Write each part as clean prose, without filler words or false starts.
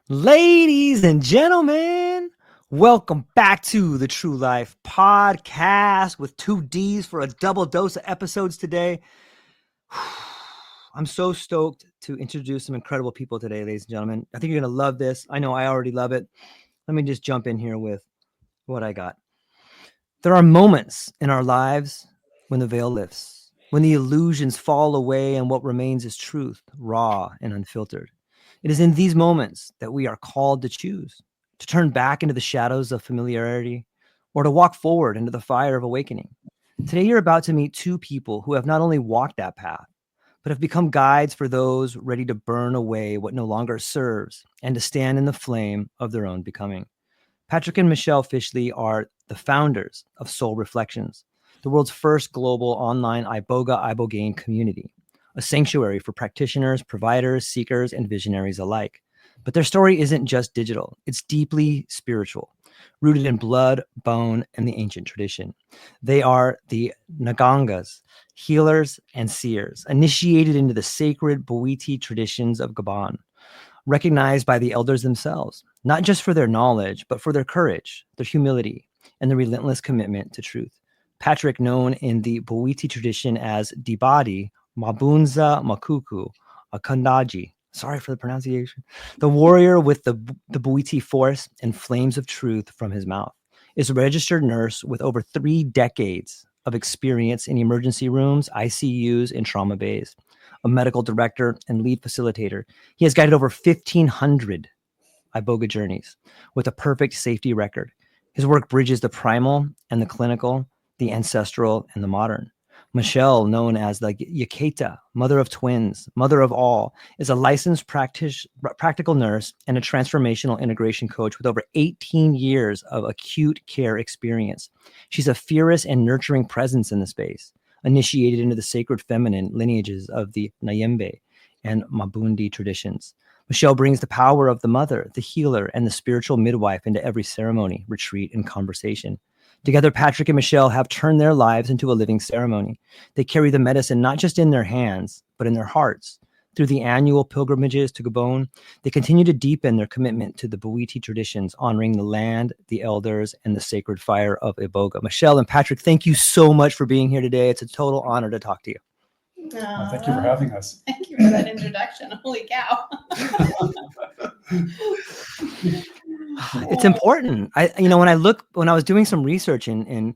Ladies and gentlemen, welcome back to the True Life Podcast with 2 Ds for a double dose of episodes today. I'm so stoked to introduce some incredible people today, ladies and gentlemen. I think you're going to love this. I know I already love it. Let me just jump in here with what I got. There are moments in our lives when the veil lifts, when the illusions fall away and what remains is truth, raw and unfiltered. It is in these moments that we are called to choose, to turn back into the shadows of familiarity, or to walk forward into the fire of awakening. Today, you're about to meet two people who have not only walked that path, but have become guides for those ready to burn away what no longer serves and to stand in the flame of their own becoming. Patrick and Michele Fishley are the founders of Soul Reflections, the world's first global online Ibogaine community, a sanctuary for practitioners, providers, seekers, and visionaries alike. But their story isn't just digital. It's deeply spiritual, rooted in blood, bone, and the ancient tradition. They are the Ngangas, healers and seers, initiated into the sacred Bwiti traditions of Gabon, recognized by the elders themselves, not just for their knowledge, but for their courage, their humility, and the relentless commitment to truth. Patrick, known in the Bwiti tradition as Dibadi, Mabunza Makuku, Akandaji, sorry for the pronunciation, the warrior with the Bwiti force and flames of truth from his mouth, is a registered nurse with over 3 decades of experience in emergency rooms, ICUs, and trauma bays. A medical director and lead facilitator, he has guided over 1,500 Iboga journeys with a perfect safety record. His work bridges the primal and the clinical, the ancestral and the modern. Michele, known as the Yaketa, mother of twins, mother of all, is a licensed practical nurse and a transformational integration coach with over 18 years of acute care experience. She's a fierce and nurturing presence in the space, initiated into the sacred feminine lineages of the Nyembe and Mabundi traditions. Michele brings the power of the mother, the healer, and the spiritual midwife into every ceremony, retreat, and conversation. Together, Patrick and Michele have turned their lives into a living ceremony. They carry the medicine not just in their hands, but in their hearts. Through the annual pilgrimages to Gabon, they continue to deepen their commitment to the Bwiti traditions, honoring the land, the elders, and the sacred fire of Iboga. Michele and Patrick, thank you so much for being here today. It's a total honor to talk to you. Thank you for having us. Thank you for that introduction. Holy cow. It's important. When I was doing some research and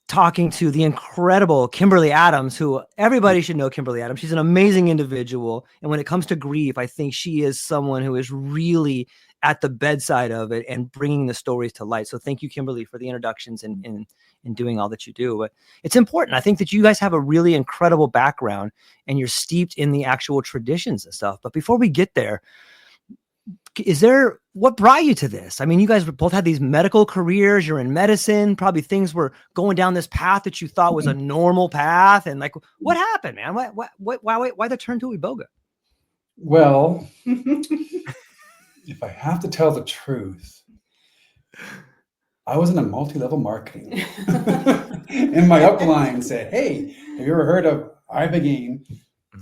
talking to the incredible Kimberly Adams, who everybody should know Kimberly Adams. She's an amazing individual. And when it comes to grief, I think she is someone who is really at the bedside of it and bringing the stories to light. So thank you, Kimberly, for the introductions and doing all that you do. But it's important. I think that you guys have a really incredible background and you're steeped in the actual traditions and stuff. But before we get there, what brought you to this? I mean, you guys both had these medical careers. You're in medicine. Probably things were going down this path that you thought was a normal path. And like, what happened, man? Why the turn to Iboga? Well, if I have to tell the truth, I was in a multi-level marketing. And my upline said, "Hey, have you ever heard of Ibogaine?"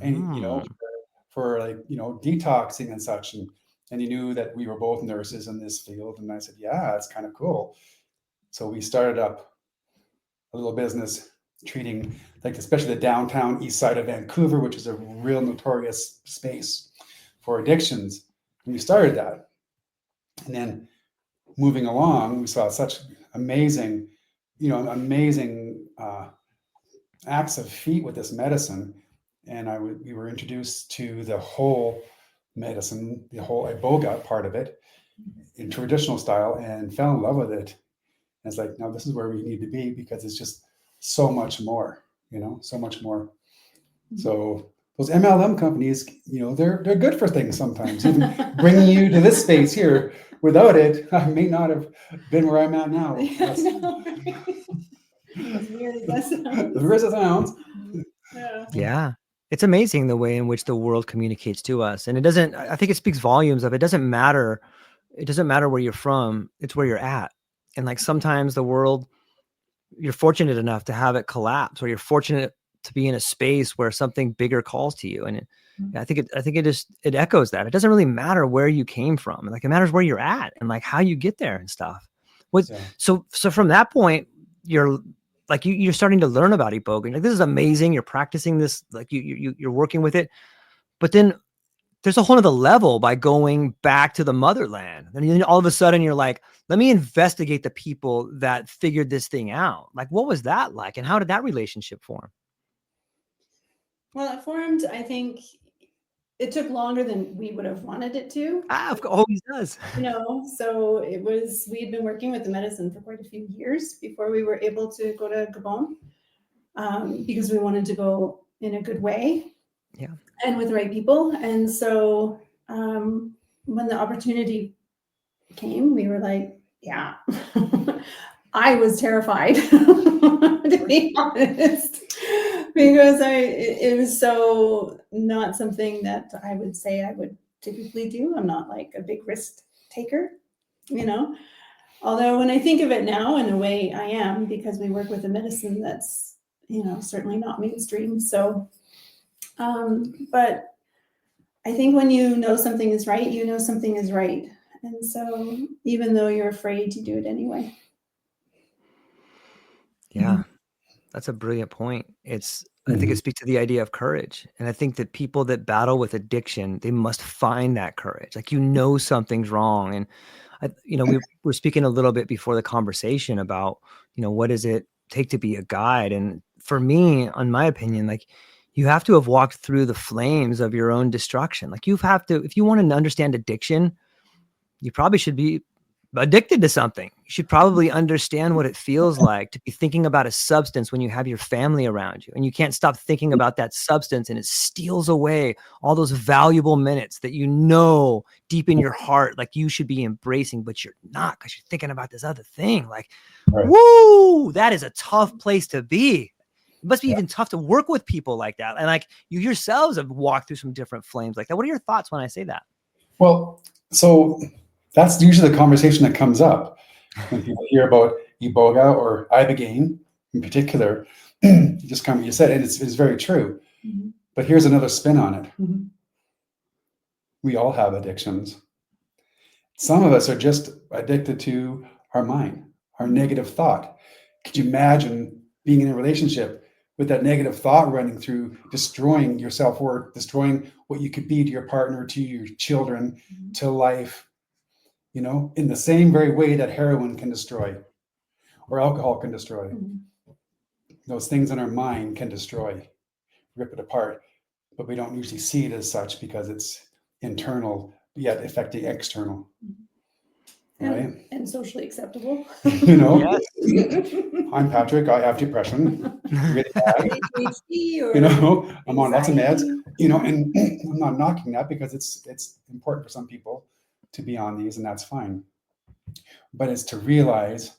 And for detoxing and such. And he knew that we were both nurses in this field. And I said, yeah, it's kind of cool. So we started up a little business treating, especially the downtown east side of Vancouver, which is a real notorious space for addictions. And we started that. And then moving along, we saw such amazing acts of feet with this medicine. And we were introduced to the whole medicine, the whole Iboga part of it in traditional style, and fell in love with it. And it's like, no, this is where we need to be, because it's just so much more, so much more. So those MLM companies, they're good for things sometimes, even bringing you to this space here. Without it, I may not have been where I'm at now. As weird as it sounds. Yeah. It's amazing the way in which the world communicates to us. And I think it speaks volumes of, it doesn't matter where you're from, it's where you're at. And sometimes the world, you're fortunate enough to have it collapse, or you're fortunate to be in a space where something bigger calls to you. And I think it echoes that. It doesn't really matter where you came from. Like, it matters where you're at and like how you get there and stuff. So from that point, you're like, you're starting to learn about Iboga. Like, this is amazing. You're practicing this, like you're working with it. But then there's a whole other level by going back to the motherland. And then all of a sudden you're like, let me investigate the people that figured this thing out. Like, what was that like? And how did that relationship form? Well, it formed, I think it took longer than we would have wanted it to. Of course, always does. So we had been working with the medicine for quite a few years before we were able to go to Gabon, because we wanted to go in a good way. Yeah. And with the right people. And so when the opportunity came, we were like, yeah. I was terrified, to be honest, because it was so not something that I would say I would typically do. I'm not like a big risk taker, although when I think of it now, in a way I am, because we work with a medicine that's, certainly not mainstream. So, but I think when you know something is right, you know something is right. And so even though you're afraid, you do it anyway. Yeah, that's a brilliant point. I think it speaks to the idea of courage. And I think that people that battle with addiction, they must find that courage. Like, something's wrong. And, we were speaking a little bit before the conversation about, what does it take to be a guide? And for me, in my opinion, like, you have to have walked through the flames of your own destruction. Like, if you want to understand addiction, you probably should be addicted to something. You should probably understand what it feels like to be thinking about a substance when you have your family around you, and you can't stop thinking about that substance, and it steals away all those valuable minutes that deep in your heart, like, you should be embracing, but you're not, because you're thinking about this other thing. Like, woo, that is a tough place to be. It must be even tough to work with people like that. And like, you yourselves have walked through some different flames like that. What are your thoughts when I say that? Well, so that's usually the conversation that comes up when people hear about Iboga or Ibogaine in particular. Just kind of what you said, and it's very true. Mm-hmm. But here's another spin on it. Mm-hmm. We all have addictions. Some of us are just addicted to our mind, our negative thought. Could you imagine being in a relationship with that negative thought running through, destroying your self-worth, destroying what you could be to your partner, to your children, mm-hmm. to life, in the same very way that heroin can destroy or alcohol can destroy. Mm-hmm. Those things in our mind can destroy, rip it apart, but we don't usually see it as such because it's internal, yet affecting external. Right? And socially acceptable. Yes. I'm Patrick. I have depression. Really bad. I'm on lots of meds. And I'm not knocking that because it's important for some people to be on these, and that's fine. But it's to realize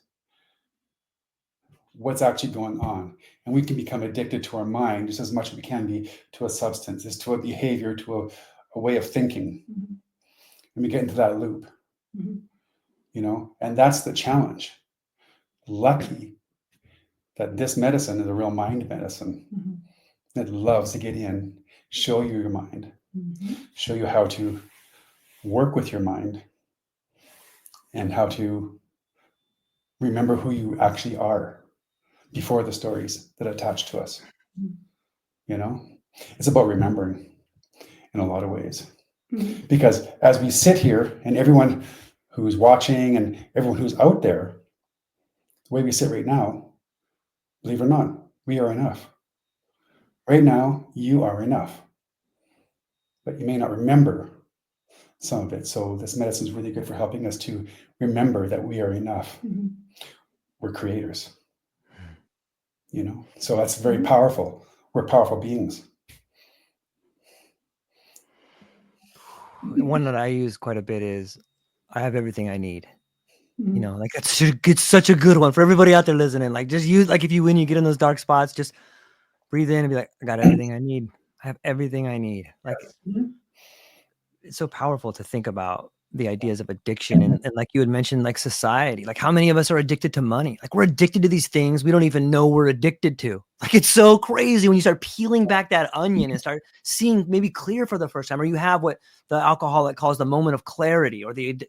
what's actually going on, and we can become addicted to our mind just as much as we can be to a substance, is to a behavior, to a way of thinking, mm-hmm. and we get into that loop. Mm-hmm. And that's the challenge. Lucky that this medicine is a real mind medicine mm-hmm. that loves to get in, show you your mind, mm-hmm. show you how to work with your mind and how to remember who you actually are before the stories that attach to us. Mm-hmm. It's about remembering in a lot of ways. Mm-hmm. Because as we sit here, and everyone who's watching and everyone who's out there, the way we sit right now, believe it or not, we are enough. Right now, you are enough. But you may not remember some of it. So this medicine is really good for helping us to remember that we are enough. Mm-hmm. We're creators. So that's very mm-hmm. powerful. We're powerful beings. One that I use quite a bit is, I have everything I need. Mm-hmm. Like, it's such a good one for everybody out there listening. Like, just use, like, when you get in those dark spots, just breathe in and be like, I got everything I need. I have everything I need. Like, mm-hmm. it's so powerful to think about the ideas of addiction and like you had mentioned, like society, like how many of us are addicted to money? Like we're addicted to these things we don't even know we're addicted to. Like it's so crazy when you start peeling back that onion and start seeing maybe clear for the first time, or you have what the alcoholic calls the moment of clarity, or the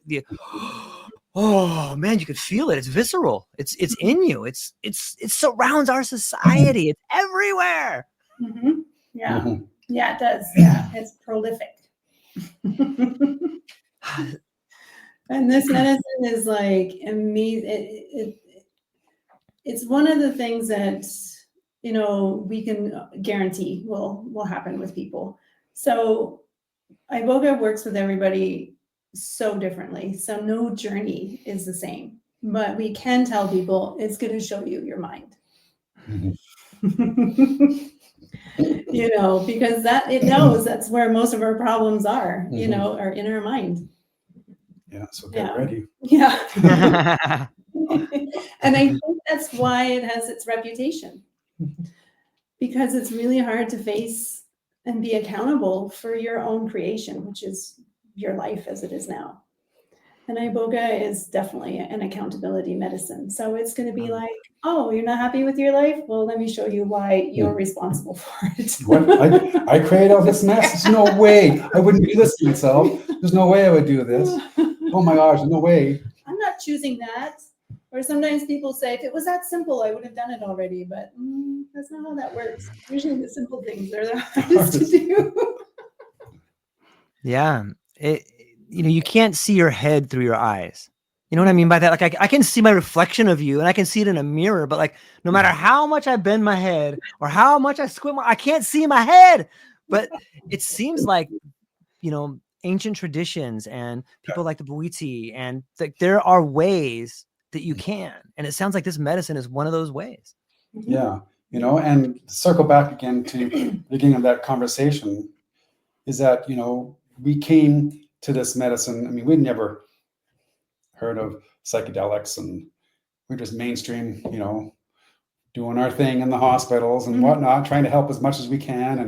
oh man, you could feel it. It's visceral. It's in you. It surrounds our society. It's everywhere. Mm-hmm. Yeah. Mhm. Yeah, it does. Yeah, it's prolific. And this medicine is like amazing. It's one of the things that, you know, we can guarantee will happen with people. So Iboga works with everybody so differently. So no journey is the same, but we can tell people it's going to show you your mind. Mhm. You know, because that it knows that's where most of our problems are, you Mhm. know, are in our mind. Yeah, so get Yeah. ready. Yeah. And I think that's why it has its reputation, because it's really hard to face and be accountable for your own creation, which is your life as it is now. And Iboga is definitely an accountability medicine. So it's going to be like, oh, you're not happy with your life? Well, let me show you why you're responsible for it. What? I created all this mess? There's no way. I wouldn't do this to myself. There's no way I would do this. Oh my gosh, no way. I'm not choosing that. Or sometimes people say, if it was that simple, I would have done it already. But that's not how that works. Usually the simple things are the hardest to do. Yeah. You know, you can't see your head through your eyes. You know what I mean by that? Like I can see my reflection of you and I can see it in a mirror, but like no matter how much I bend my head or how much I squint I can't see my head. But it seems like, you know, ancient traditions and people like the Bwiti and there are ways that you can. And it sounds like this medicine is one of those ways. Yeah, you know, and circle back again to the beginning of that conversation is that, you know, we came to this medicine. I mean, we'd never heard of psychedelics and we're just mainstream, you know, doing our thing in the hospitals and whatnot, trying to help as much as we can.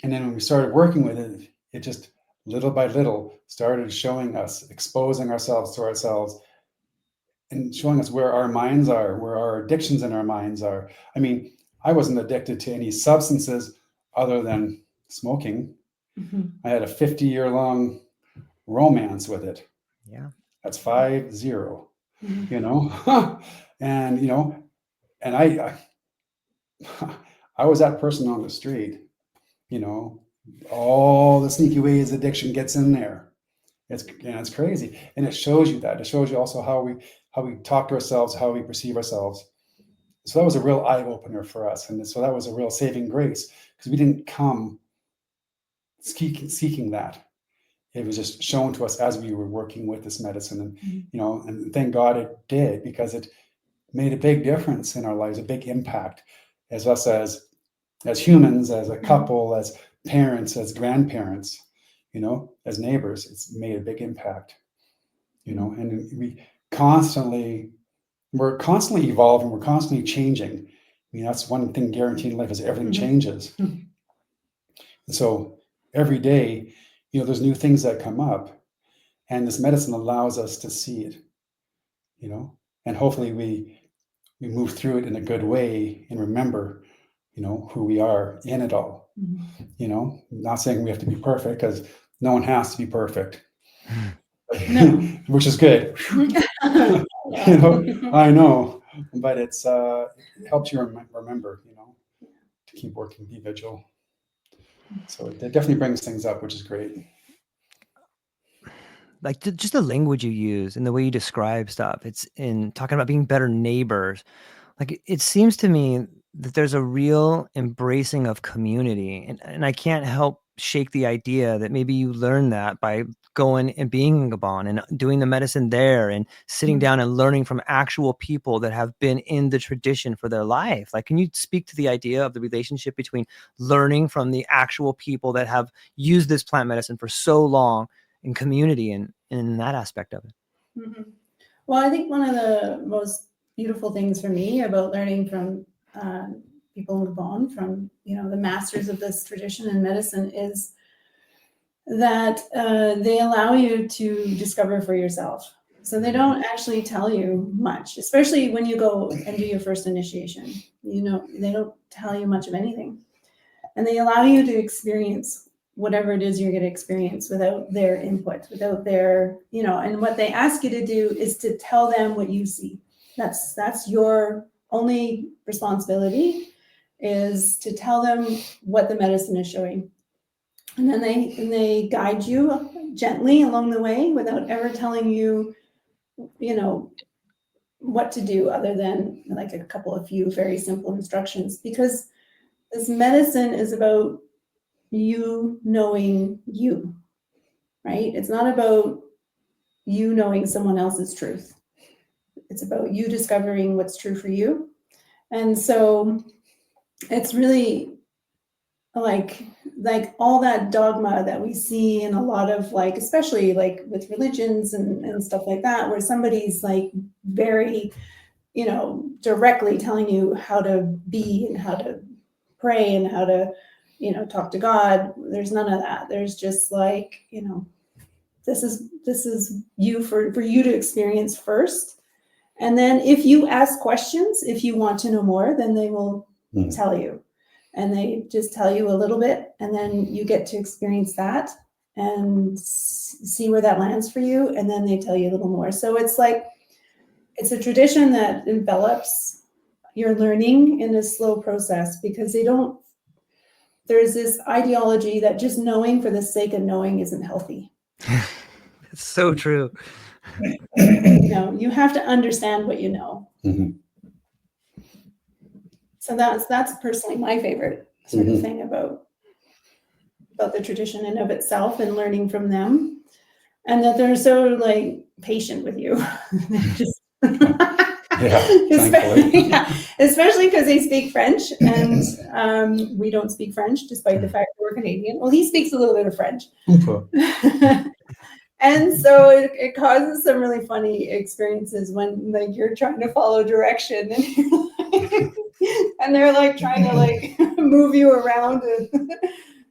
And then when we started working with it, it just little by little started showing us, exposing ourselves to ourselves and showing us where our minds are, where our addictions in our minds are. I mean, I wasn't addicted to any substances other than smoking. I had a 50-year-long romance with it. Yeah. That's 50, you know, and, you know, and I was that person on the street, you know, all the sneaky ways addiction gets in there. It's crazy. And it shows you that. It shows you also how we talk to ourselves, how we perceive ourselves. So that was a real eye opener for us. And so that was a real saving grace because we didn't come seeking that. It was just shown to us as we were working with this medicine. And, you know, and thank God it did, because it made a big difference in our lives, a big impact as us as humans, as a couple, as parents, as grandparents, you know, as neighbors. It's made a big impact, you know, and we're constantly evolving, we're constantly changing. I mean, that's one thing guaranteed in life is everything changes. And so every day, you know, there's new things that come up, and this medicine allows us to see it, you know, and hopefully we move through it in a good way and remember, you know, who we are in it all. You know, not saying we have to be perfect, because no one has to be perfect. No. Which is good. You know, I know, but it helps you remember, you know, to keep working, be vigilant. So it definitely brings things up, which is great. Like just the language you use and the way you describe stuff. It's in talking about being better neighbors. Like it seems to me that there's a real embracing of community, and I can't help shake the idea that maybe you learn that by going and being in Gabon and doing the medicine there and sitting down and learning from actual people that have been in the tradition for their life. Like, can you speak to the idea of the relationship between learning from the actual people that have used this plant medicine for so long in community and in that aspect of it? Well, I think one of the most beautiful things for me about learning from people in Gabon, from, you know, the masters of this tradition in medicine, is that they allow you to discover for yourself. So they don't actually tell you much, especially when you go and do your first initiation. You know, they don't tell you much of anything. And they allow you to experience whatever it is you're going to experience without their input, without their, you know, and what they ask you to do is to tell them what you see. That's your only responsibility, is to tell them what the medicine is showing. And then they guide you gently along the way without ever telling you, you know, what to do other than like a couple of few very simple instructions, because this medicine is about you knowing you, right? It's not about you knowing someone else's truth. It's about you discovering what's true for you. And so it's really like all that dogma that we see in a lot of, like, especially like with religions and stuff like that, where somebody's like very, you know, directly telling you how to be and how to pray and how to, you know, talk to God. There's none of that. There's just like, you know, this is you for you to experience first. And then if you ask questions, if you want to know more, then they will tell you. And they just tell you a little bit, and then you get to experience that and see where that lands for you. And then they tell you a little more. So it's like, it's a tradition that envelops your learning in a slow process, because there's this ideology that just knowing for the sake of knowing isn't healthy. It's so true. You know, you have to understand what you know. Mm-hmm. So that's personally my favorite sort of thing about the tradition in of itself, and learning from them, and that they're so like patient with you. Just especially because they speak French, and we don't speak French, despite the fact that we're Canadian. Well, he speaks a little bit of French. And so it causes some really funny experiences when like you're trying to follow direction, and and they're like trying to like move you around and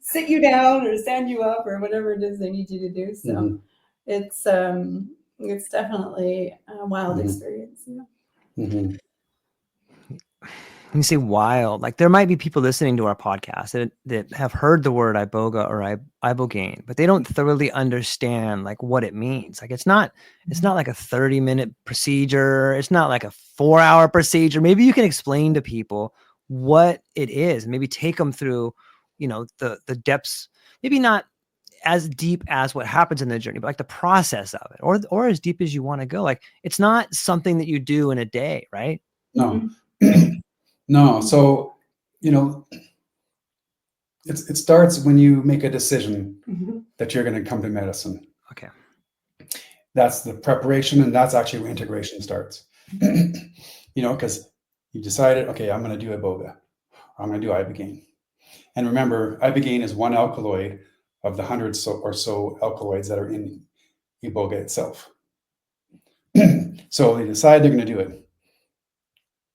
sit you down or stand you up or whatever it is they need you to do. So it's definitely a wild experience. Yeah. When you say wild, like there might be people listening to our podcast that have heard the word Iboga or Ibogaine, but they don't thoroughly understand like what it means. Like it's not like a 30-minute procedure. It's not like a 4-hour procedure. Maybe you can explain to people what it is, maybe take them through, you know, the depths, maybe not as deep as what happens in the journey, but like the process of it, or as deep as you want to go. Like it's not something that you do in a day, right? No. No. So, you know, it starts when you make a decision that you're going to come to medicine. Okay. That's the preparation, and that's actually where integration starts. You know, because you decided, okay, I'm going to do Iboga. I'm going to do Ibogaine. And remember, Ibogaine is one alkaloid of the hundreds or so alkaloids that are in Iboga itself. So they decide they're going to do it.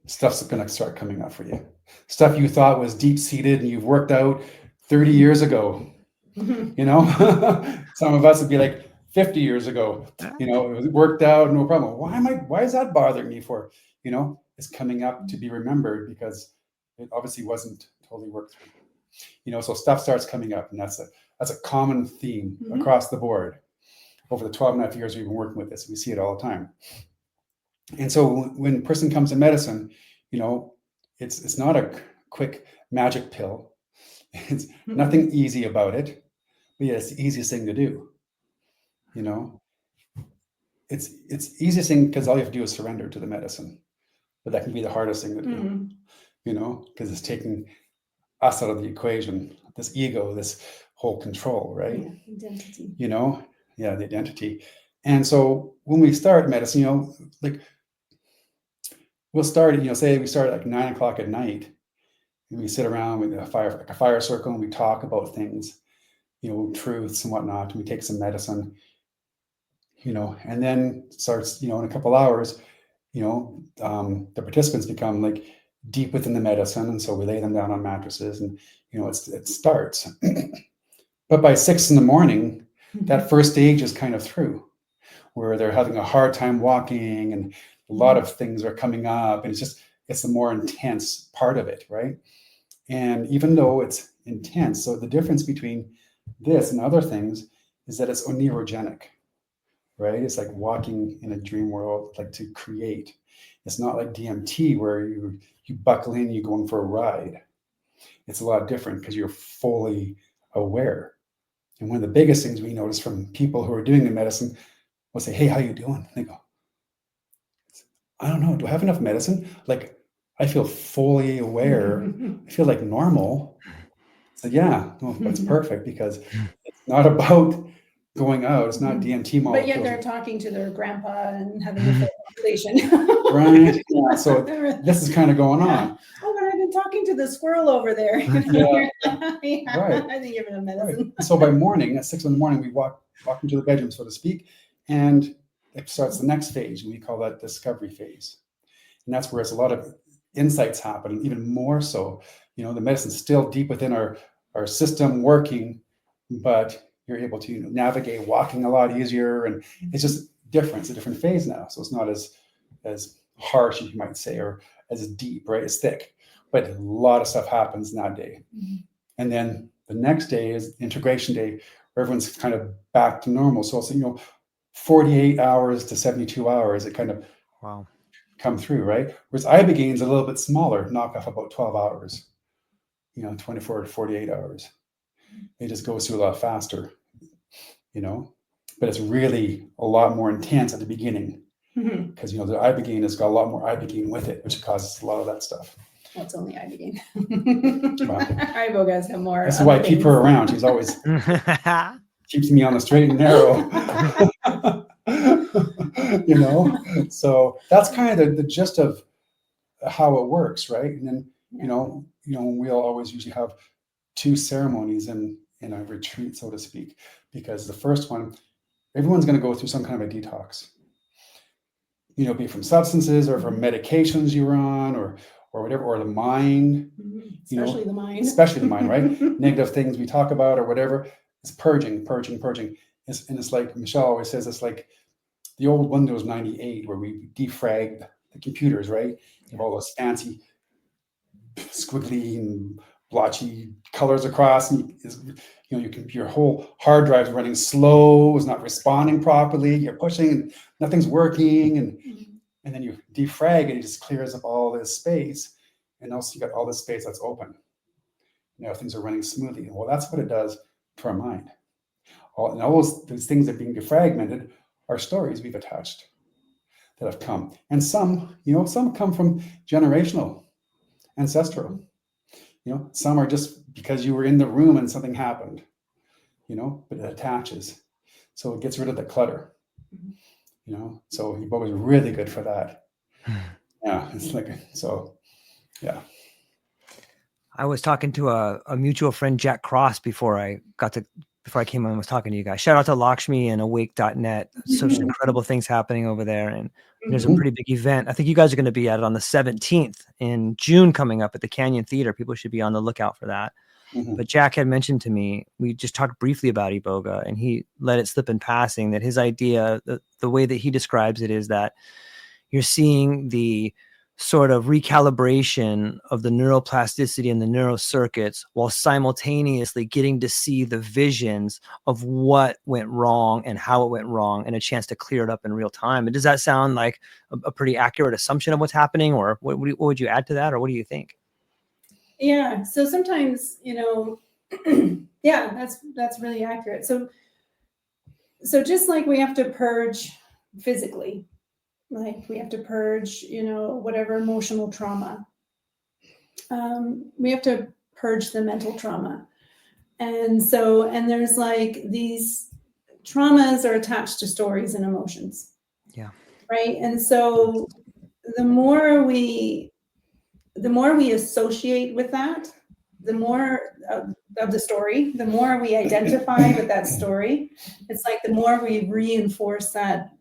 Stuff's going to start coming up for you. Stuff you thought was deep-seated and you've worked out 30 years ago. You know, some of us would be like 50 years ago. You know, it was worked out, no problem. Why is that bothering me for? You know, it's coming up to be remembered because it obviously wasn't totally worked through. You know, so stuff starts coming up, and that's a common theme across the board. Over the 12.5 years we've been working with this, we see it all the time. And so when a person comes to medicine, you know, it's not a quick magic pill. It's nothing easy about it, but yeah, it's the easiest thing to do. You know, it's easiest thing because all you have to do is surrender to the medicine, but that can be the hardest thing to do. You know, because it's taking us out of the equation, this ego, this whole control, right? Yeah, identity. You know, yeah, the identity. And so when we start medicine, you know, like we'll start, you know, say we start at like 9 o'clock at night, and we sit around with a fire circle, and we talk about things, you know, truths and whatnot, and we take some medicine, you know, and then starts, you know, in a couple hours, you know, the participants become like deep within the medicine, and so we lay them down on mattresses, and you know, it starts. But by 6 a.m, that first stage is kind of through, where they're having a hard time walking and a lot of things are coming up, and it's the more intense part of it, right? And even though it's intense, so the difference between this and other things is that it's onirogenic, right? It's like walking in a dream world, like to create. It's not like DMT where you buckle in, you're going for a ride. It's a lot different because you're fully aware. And one of the biggest things we notice from people who are doing the medicine will say, "Hey, how you doing?" And they go, "I don't know. Do I have enough medicine? Like, I feel fully aware. I feel like normal." So yeah, no, that's perfect because it's not about going out. It's not DMT But molecules. yet they're talking to their grandpa and having a full conversation. Right. Yeah. So this is kind of going on. Oh, but I've been talking to the squirrel over there. Yeah. Yeah, Right. I think you're giving him Right. medicine. So by morning, at 6 a.m, we walk into the bedroom, so to speak, and it starts the next phase. We call that discovery phase. And that's where it's a lot of insights happen, and even more so. You know, the medicine's still deep within our system working, but you're able to navigate walking a lot easier, and it's just different. It's a different phase now. So it's not as harsh, you might say, or as deep, right? It's thick, but a lot of stuff happens in that day. And then the next day is integration day, where everyone's kind of back to normal. So it's 48 hours to 72 hours, it kind of Wow. come through, right? Whereas Ibogaine is a little bit smaller, knock off about 12 hours, 24 to 48 hours. It just goes through a lot faster, but it's really a lot more intense at the beginning because, the Ibogaine has got a lot more Ibogaine with it, which causes a lot of that stuff. Well, it's only Ibogaine. Wow. Ibogas have more. That's why I keep her around. She's always keeps me on the straight and narrow. So that's kind of the gist of how it works, right? And then we'll always usually have 2 ceremonies in a retreat, so to speak, because the first one, everyone's going to go through some kind of a detox, be it from substances or from medications you were on or whatever, or the mind, Especially the mind. Especially the mind, right? Negative things we talk about or whatever. It's purging. And it's like Michelle always says, it's like the old Windows 98 where we defrag the computers, right? You have all those fancy squiggly and blotchy colors across, and your whole hard drive is running slow, is not responding properly. You're pushing and nothing's working, and then you defrag and it just clears up all this space, and also you got all this space that's open. Things are running smoothly. Well, that's what it does to our mind. All those things that are being defragmented are stories we've attached that have come, and some come from generational, ancestral. Some are just because you were in the room and something happened, but it attaches. So it gets rid of the clutter, so Iboga is really good for that. Yeah. It's like, so yeah. I was talking to a mutual friend, Jack Cross, before I came on and was talking to you guys. Shout out to Lakshmi and awake.net. Such incredible things happening over there. And there's a pretty big event. I think you guys are going to be at it on the 17th in June coming up at the Canyon Theater. People should be on the lookout for that. But Jack had mentioned to me, we just talked briefly about Iboga, and he let it slip in passing that his idea, the way that he describes it, is that you're seeing the sort of recalibration of the neuroplasticity and the neurocircuits while simultaneously getting to see the visions of what went wrong and how it went wrong and a chance to clear it up in real time. And does that sound like a pretty accurate assumption of what's happening, or what would you add to that, or what do you think? Yeah. So sometimes, yeah, that's really accurate. So just like we have to purge physically, like we have to purge, whatever emotional trauma. We have to purge the mental trauma. And there's like these traumas are attached to stories and emotions. Yeah. Right. And so the more we associate with that, the more of the story, the more we identify with that story, it's like the more we reinforce that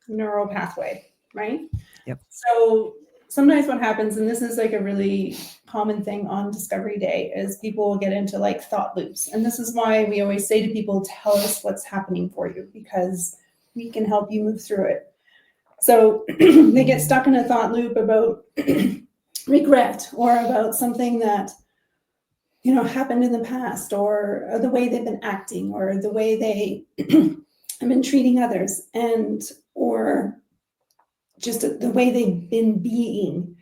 neural pathway, right? Yep. sometimes what happens, and this is like a really common thing on Discovery Day, is people will get into like thought loops. And this is why we always say to people, tell us what's happening for you, because we can help you move through it. So they get stuck in a thought loop about regret, or about something that, you know, happened in the past, or the way they've been acting, or the way they have been treating others, and or just the way they've been being.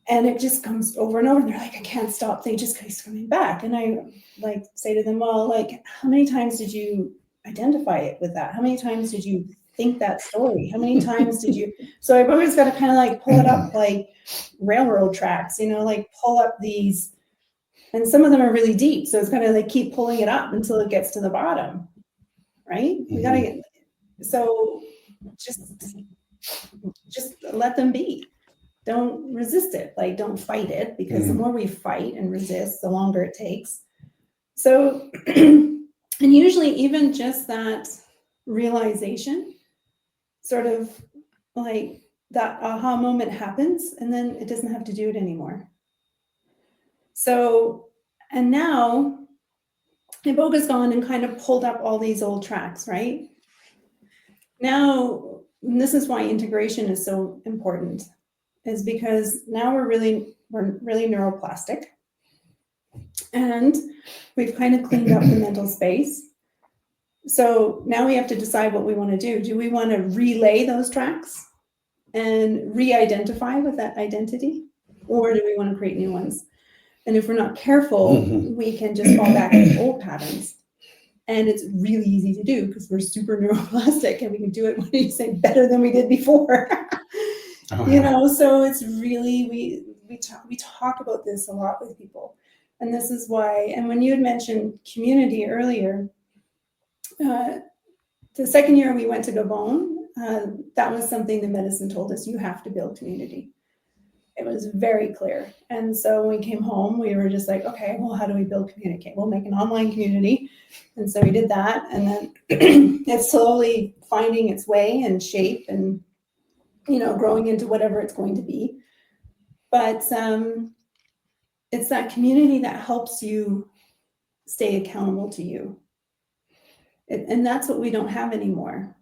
And it just comes over and over, and they're like, I can't stop. They just keep coming back. And I like say to them, well, like, how many times did you identify it with that? How many times did you think that story? How many times did you? So I've always got to kind of like pull it up like railroad tracks, you know, like pull up these, and some of them are really deep. So it's kind of like keep pulling it up until it gets to the bottom, right? We got to get, so just let them be. Don't resist it. Like, don't fight it, because the more we fight and resist, the longer it takes. So, and usually even just that realization, sort of like that aha moment happens, and then it doesn't have to do it anymore. So, and now Iboga's gone and kind of pulled up all these old tracks, right? Now, this is why integration is so important, is because now we're really neuroplastic, and we've kind of cleaned up the mental space. So now we have to decide what we want to do. Do we want to relay those tracks and re-identify with that identity, or do we want to create new ones? And if we're not careful, we can just fall back into old patterns. And it's really easy to do because we're super neuroplastic, and we can do it, what do you say, better than we did before. You know, so it's really, we talk about this a lot with people. And this is why, and when you had mentioned community earlier, the second year we went to Gabon, that was something the medicine told us, you have to build community. It was very clear. And so when we came home, we were just like, okay, well, how do we build community? We'll make an online community. And so we did that. And then it's slowly finding its way and shape, and, you know, growing into whatever it's going to be. But it's that community that helps you stay accountable to you. And that's what we don't have anymore.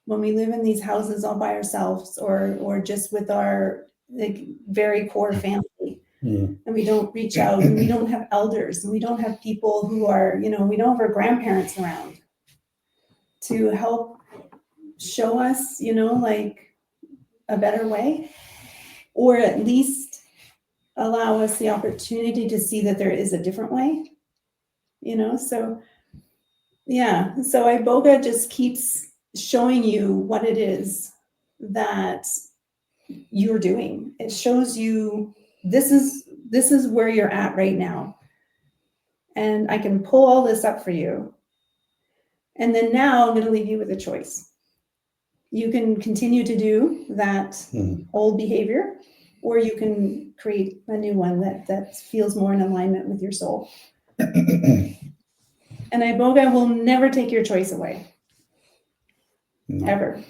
When we live in these houses all by ourselves, or just with our like very core family, and we don't reach out, and we don't have elders, and we don't have people who are, you know, we don't have our grandparents around to help show us, you know, like a better way, or at least allow us the opportunity to see that there is a different way, you know. So yeah, so Iboga just keeps showing you what it is that you're doing. It shows you this is where you're at right now, and I can pull all this up for you. And then now I'm going to leave you with a choice. You can continue to do that old behavior, or you can create a new one that feels more in alignment with your soul. And Iboga will never take your choice away. No. Ever.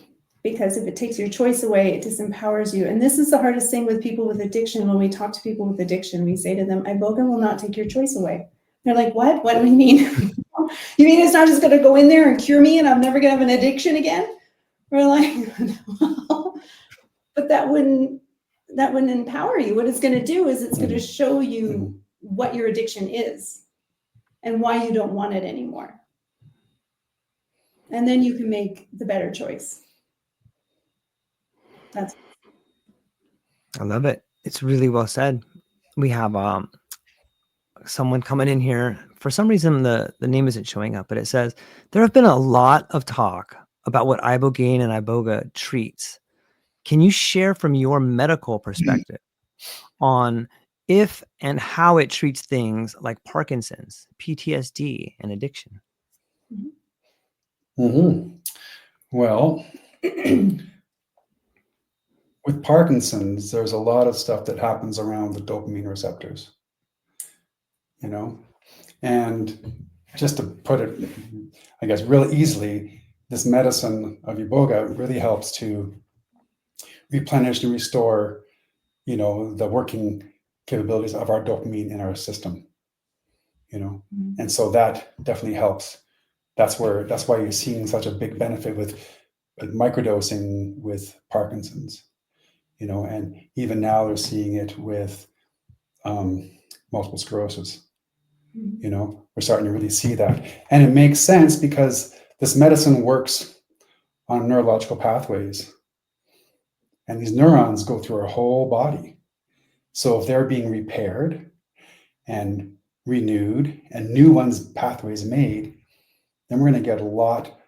Because if it takes your choice away, it disempowers you. And this is the hardest thing with people with addiction. When we talk to people with addiction, we say to them, Iboga will not take your choice away. They're like, what? What do you mean? You mean it's not just going to go in there and cure me and I'm never going to have an addiction again? We're like, no. But that wouldn't empower you. What it's going to do is it's going to show you what your addiction is and why you don't want it anymore. And then you can make the better choice. I love it. It's really well said. We have someone coming in here. For some reason, the name isn't showing up, but it says, there have been a lot of talk about what Ibogaine and Iboga treats. Can you share from your medical perspective on if and how it treats things like Parkinson's, PTSD, and addiction? Well, with Parkinson's, there's a lot of stuff that happens around the dopamine receptors, you know, and just to put it, I guess, really easily, this medicine of Iboga really helps to replenish and restore, the working capabilities of our dopamine in our system, and so that definitely helps. That's why you're seeing such a big benefit with microdosing with Parkinson's, and even now they're seeing it with multiple sclerosis. We're starting to really see that, and it makes sense because this medicine works on neurological pathways, and these neurons go through our whole body. So if they're being repaired and renewed and new pathways made, then we're going to get a lot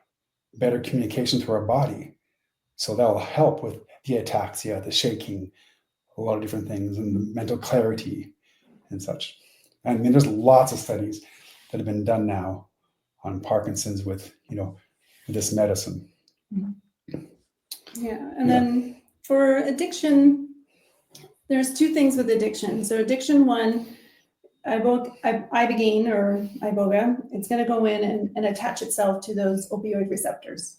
better communication through our body. So that'll help with the ataxia, the shaking, a lot of different things, and the mental clarity and such. I mean, there's lots of studies that have been done now on Parkinson's with this medicine. Yeah, and then for addiction, there's two things with addiction. So addiction one, Ibogaine or Iboga, it's going to go in and attach itself to those opioid receptors,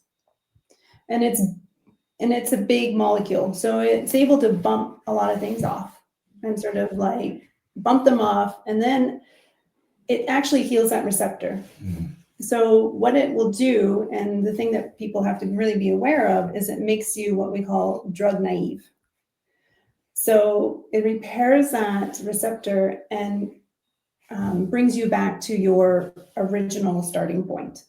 and it's a big molecule, so it's able to bump a lot of things off and sort of like bump them off, and then it actually heals that receptor. So what it will do, and the thing that people have to really be aware of, is it makes you what we call drug naive. So it repairs that receptor and brings you back to your original starting point.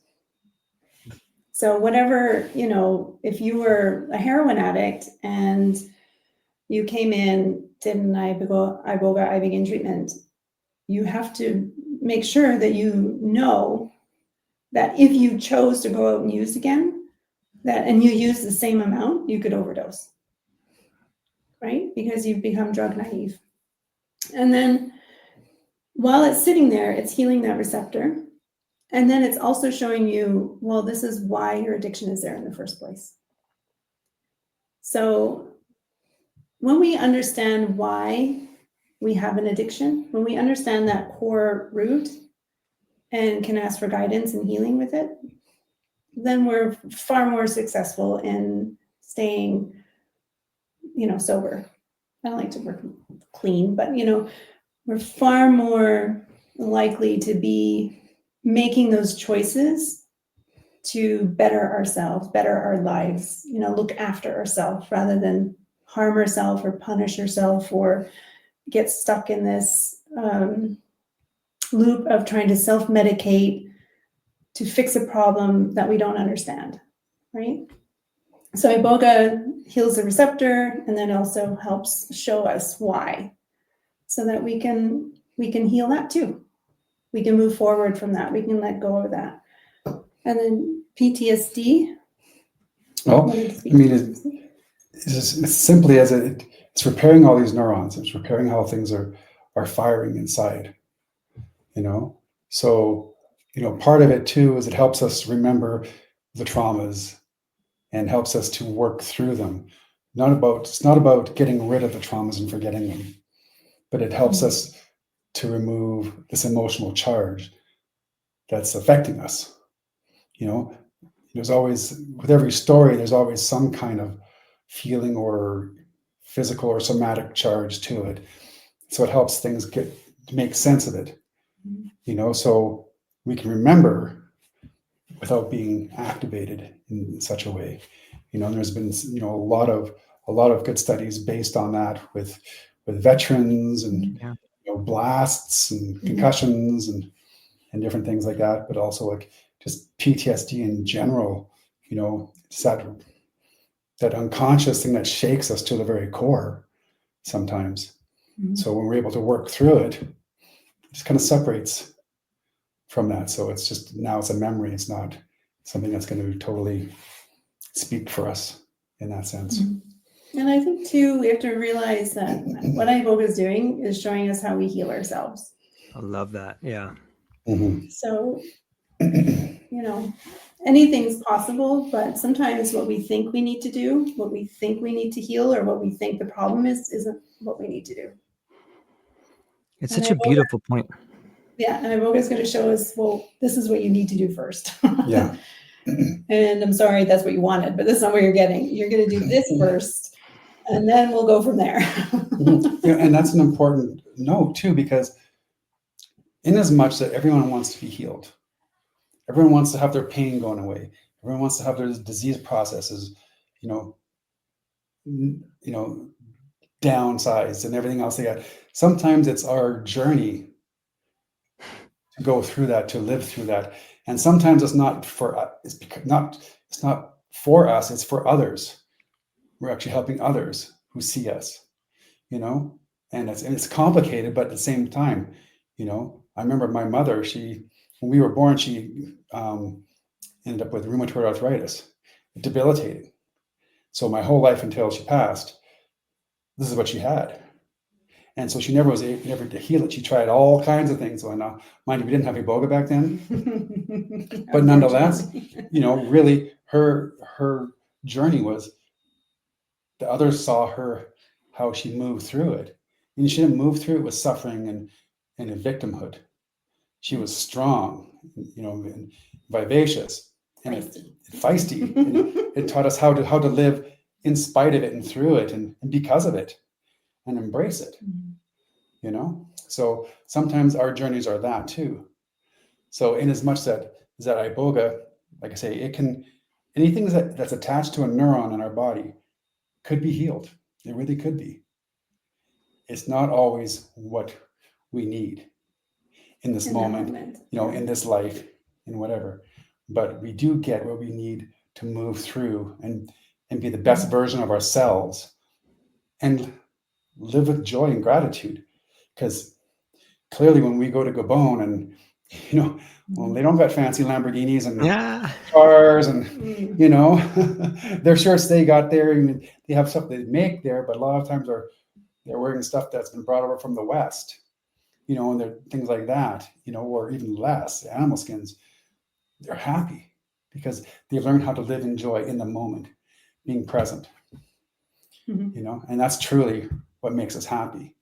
So whatever, if you were a heroin addict and you came in, did an Ibogaine treatment, you have to make sure that you know that if you chose to go out and use again, and you use the same amount, you could overdose, right? Because you've become drug naive. And then while it's sitting there, it's healing that receptor. And then it's also showing you, well, this is why your addiction is there in the first place. So when we understand why we have an addiction, when we understand that core root and can ask for guidance and healing with it, then we're far more successful in staying, sober. I don't like to work clean, but, we're far more likely to be making those choices to better ourselves, better our lives, look after ourselves rather than harm ourselves or punish ourselves or get stuck in this loop of trying to self-medicate to fix a problem that we don't understand, right? So Iboga heals the receptor and then also helps show us why, so that we can heal that too. We can move forward from that. We can let go of that. And then PTSD. Well, I mean, it's simply as it's repairing all these neurons. It's repairing how things are firing inside. So part of it too is it helps us remember the traumas and helps us to work through them. It's not about getting rid of the traumas and forgetting them, but it helps us to remove this emotional charge that's affecting us. There's always, with every story, there's always some kind of feeling or physical or somatic charge to it. So it helps things make sense of it, so we can remember without being activated in such a way. And there's been, a lot of good studies based on that with veterans and blasts and concussions and different things like that, but also like just PTSD in general. It's that unconscious thing that shakes us to the very core sometimes. So when we're able to work through it, it just kind of separates from that. So it's just, now it's a memory. It's not something that's going to totally speak for us in that sense. And I think too, we have to realize that what Iboga is doing is showing us how we heal ourselves. I love that. Yeah. So, anything's possible, but sometimes what we think we need to do, what we think we need to heal, or what we think the problem is, isn't what we need to do. It's such a beautiful point. Yeah, and Iboga is going to show us, well, this is what you need to do first. Yeah. And I'm sorry, that's what you wanted, but this is not what you're getting. You're going to do this first, And then we'll go from there. Yeah, and that's an important note too, because in as much that everyone wants to be healed, everyone wants to have their pain going away, everyone wants to have their disease processes, you know, downsized and everything else they got. Sometimes it's our journey to go through that, to live through that, and sometimes it's not for us. It's not for us. It's for others. We're actually helping others who see us, and it's complicated, but at the same time, I remember my mother. When we were born, she ended up with rheumatoid arthritis, debilitating. So my whole life until she passed, this is what she had. And so she never was able to heal it. She tried all kinds of things. So now, mind you, we didn't have Iboga back then. But nonetheless, really her journey was the others saw her, how she moved through it. And she didn't move through it with suffering and a victimhood. She was strong, and vivacious and feisty. And it taught us how to live in spite of it and through it and because of it and embrace it. So sometimes our journeys are that too. So in as much that Iboga, like I say, anything that's attached to a neuron in our body could be healed. It really could be. It's not always what we need in this moment, in this life, in whatever, but we do get what we need to move through and be the best version of ourselves and live with joy and gratitude. Because clearly when we go to Gabon and, they don't got fancy Lamborghinis and cars and, their shirts they got there, and they have stuff they make there, but a lot of times they're wearing stuff that's been brought over from the West, and they're things like that, or even less, animal skins. They're happy because they learn how to live in joy in the moment, being present, and that's truly what makes us happy.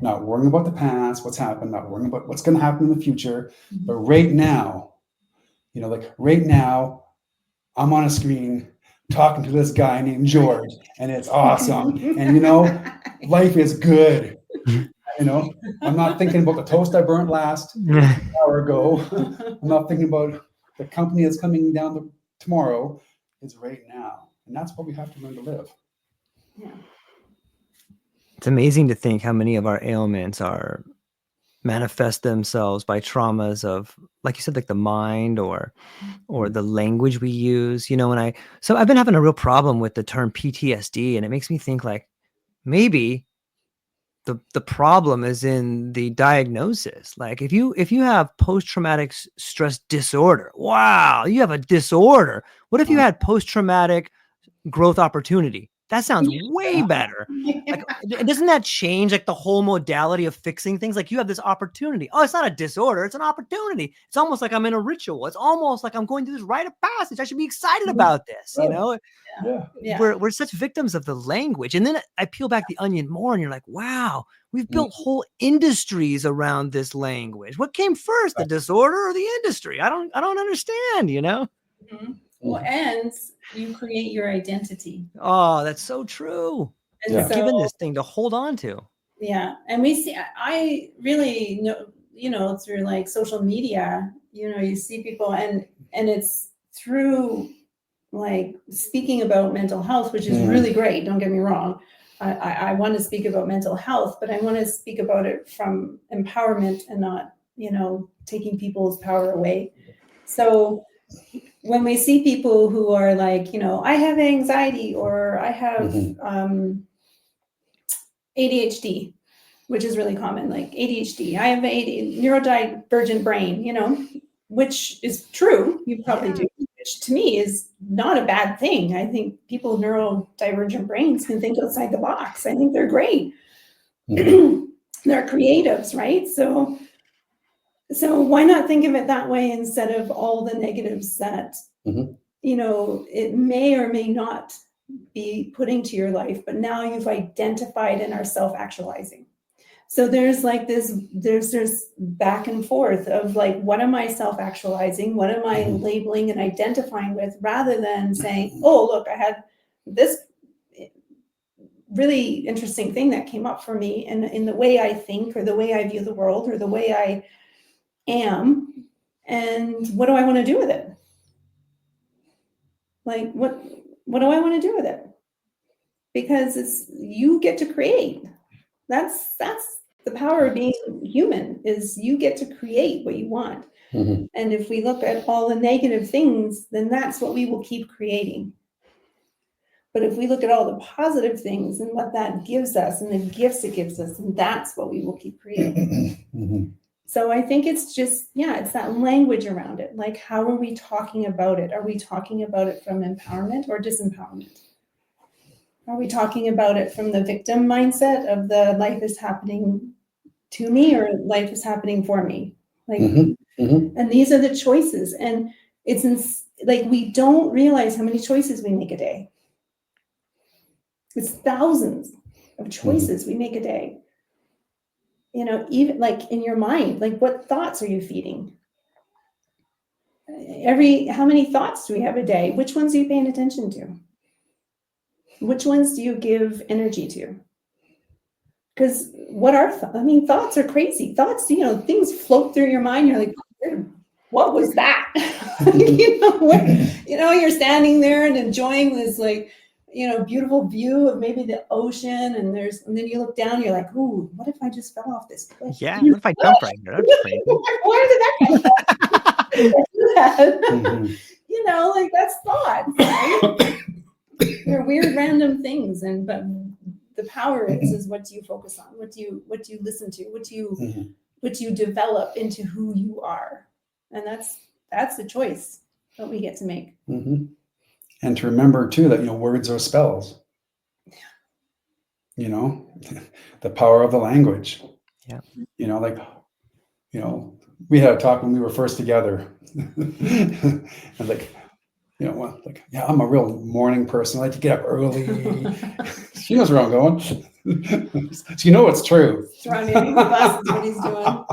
Not worrying about the past, what's happened, not worrying about what's going to happen in the future, but right now, right now, I'm on a screen talking to this guy named George, and it's awesome. And, life is good. I'm not thinking about the toast I burnt last hour ago. I'm not thinking about the company that's coming down tomorrow. It's right now. And that's what we have to learn to live. Yeah. It's amazing to think how many of our ailments manifest themselves by traumas of, like you said, like the mind or the language we use. So I've been having a real problem with the term PTSD, and it makes me think like maybe the problem is in the diagnosis. Like if you have post-traumatic stress disorder, wow, you have a disorder. What if you had post-traumatic growth opportunity? That sounds way better. Like, doesn't that change like the whole modality of fixing things? Like you have this opportunity. Oh, it's not a disorder. It's an opportunity. It's almost like I'm in a ritual. It's almost like I'm going through this rite of passage. I should be excited about this. Yeah. We're such victims of the language. And then I peel back the onion more and you're like, wow, we've built whole industries around this language. What came first, the disorder or the industry? I don't understand, Mm-hmm. Well, and you create your identity. Oh, that's so true. And You're given this thing to hold on to. Yeah. And I really know, through like social media, you see people and it's through like speaking about mental health, which is really great. Don't get me wrong. I want to speak about mental health, but I want to speak about it from empowerment and not, taking people's power away. So when we see people who are like, I have anxiety or I have ADHD, which is really common, like ADHD, I have neurodivergent brain, which is true. You probably do, which to me is not a bad thing. I think people with neurodivergent brains can think outside the box. I think they're great. They're creatives, right? So why not think of it that way instead of all the negatives that, it may or may not be putting to your life, but now you've identified and are self-actualizing. So there's like there's back and forth of like, what am I self-actualizing? What am I labeling and identifying with, rather than saying, oh, look, I had this really interesting thing that came up for me in the way I think, or the way I view the world, or the way I am, and what do I want to do with it? Like, what do I want to do with it? Because it's, you get to create. That's the power of being human, is you get to create what you want. Mhm. And if we look at all the negative things, then that's what we will keep creating. But if we look at all the positive things and what that gives us and the gifts it gives us, and that's what we will keep creating. Mhm. So I think it's just, it's that language around it. Like, how are we talking about it? Are we talking about it from empowerment or disempowerment? Are we talking about it from the victim mindset of the life is happening to me, or life is happening for me? Like, Mhm. Mhm. and these are the choices. And it's like, we don't realize how many choices we make a day. It's thousands of choices we make a day. You know, even like in your mind, like, what thoughts are you feeding? How many thoughts do we have a day? Which ones are you paying attention to? Which ones do you give energy to? Because what are thoughts are crazy. Thoughts, things float through your mind. You're like, what was that? You're standing there and enjoying this, like, beautiful view of maybe the ocean, and then you look down, you're like, ooh, what if I just fell off this cliff? Yeah, what if I jump right here? That's crazy. Where did that come from? Mhm. Like, that's thoughts, right? They're weird, random things, but the power is what do you focus on? What do you listen to? What do you develop into who you are? And that's the choice that we get to make. Mhm. And to remember too that words are spells. The power of the language. Yeah. We had a talk when we were first together. And I'm a real morning person. I like to get up early. She knows where I'm going. So it's true. That's what he's doing.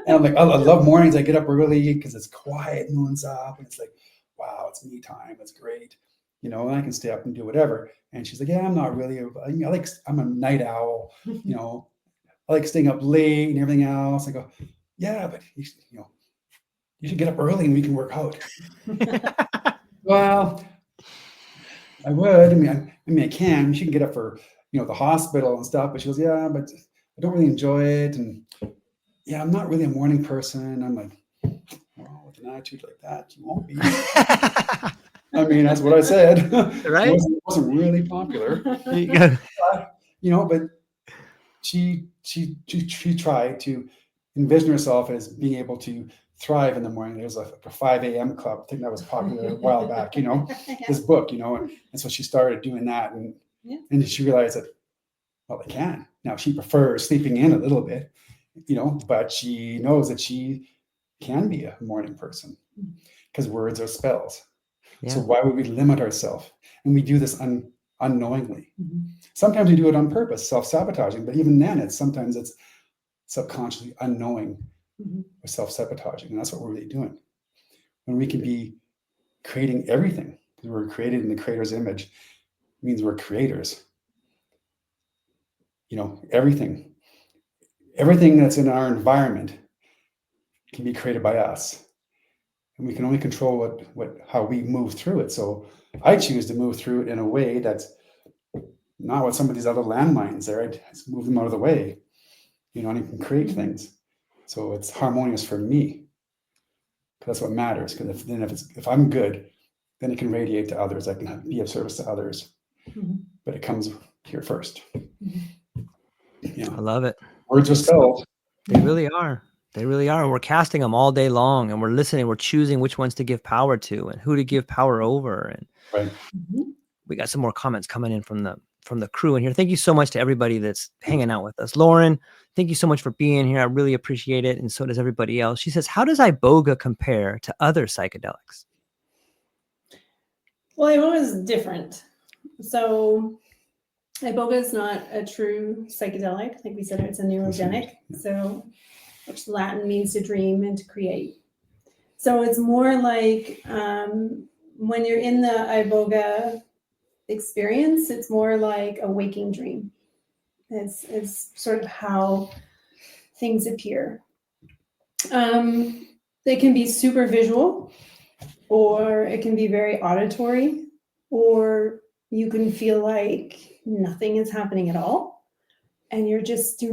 And I'm like, I love mornings. I get up early because it's quiet, no one's up, and it's like, wow, it's me time. It's great. And I can stay up and do whatever. And she's like, yeah, I'm not really. I'm a night owl. I like staying up late and everything else. I go, yeah, but you should get up early and we can work out. Well, I would. I can. She can get up for the hospital and stuff. But she goes, yeah, but I don't really enjoy it, and yeah, I'm not really a morning person. I'm like, well, with an attitude like that, you won't be. That's what I said. Right? It wasn't really popular. But she tried to envision herself as being able to thrive in the morning. There's a 5 a.m. club. I think that was popular a while back, this book, and so she started doing that, and she realized that, well, I can. Now she prefers sleeping in a little bit, but she knows that she can be a morning person because words are spells. Yeah. So why would we limit ourselves? And we do this unknowingly. Mm-hmm. Sometimes we do it on purpose, self-sabotaging, but even then sometimes it's subconsciously unknowing or self-sabotaging. And that's what we're really doing. When we can be creating everything, because we're created in the creator's image, means we're creators. Everything that's in our environment can be created by us. And we can only control how we move through it. So I choose to move through it in a way that's not with some of these other landmines there. I just move them out of the way, and I can create things. So it's harmonious for me. That's what matters. Because if I'm good, then it can radiate to others. I can be of service to others. Mm-hmm. But it comes here first. Mm-hmm. I love it. Words are spells. They really are. They really are. We're casting them all day long, and we're listening. We're choosing which ones to give power to and who to give power over. And right. We got some more comments coming in from the crew in here. Thank you so much to everybody that's hanging out with us. Lauren, thank you so much for being here. I really appreciate it. And so does everybody else. She says, how does Iboga compare to other psychedelics? Well, Iboga is different. So Iboga is not a true psychedelic. Like we said, it's a neurogenic. So, which Latin means to dream and to create. So it's more like when you're in the Iboga, experience. It's more like a waking dream. It's sort of how things appear. They can be super visual, or it can be very auditory, or you can feel like nothing is happening at all. And your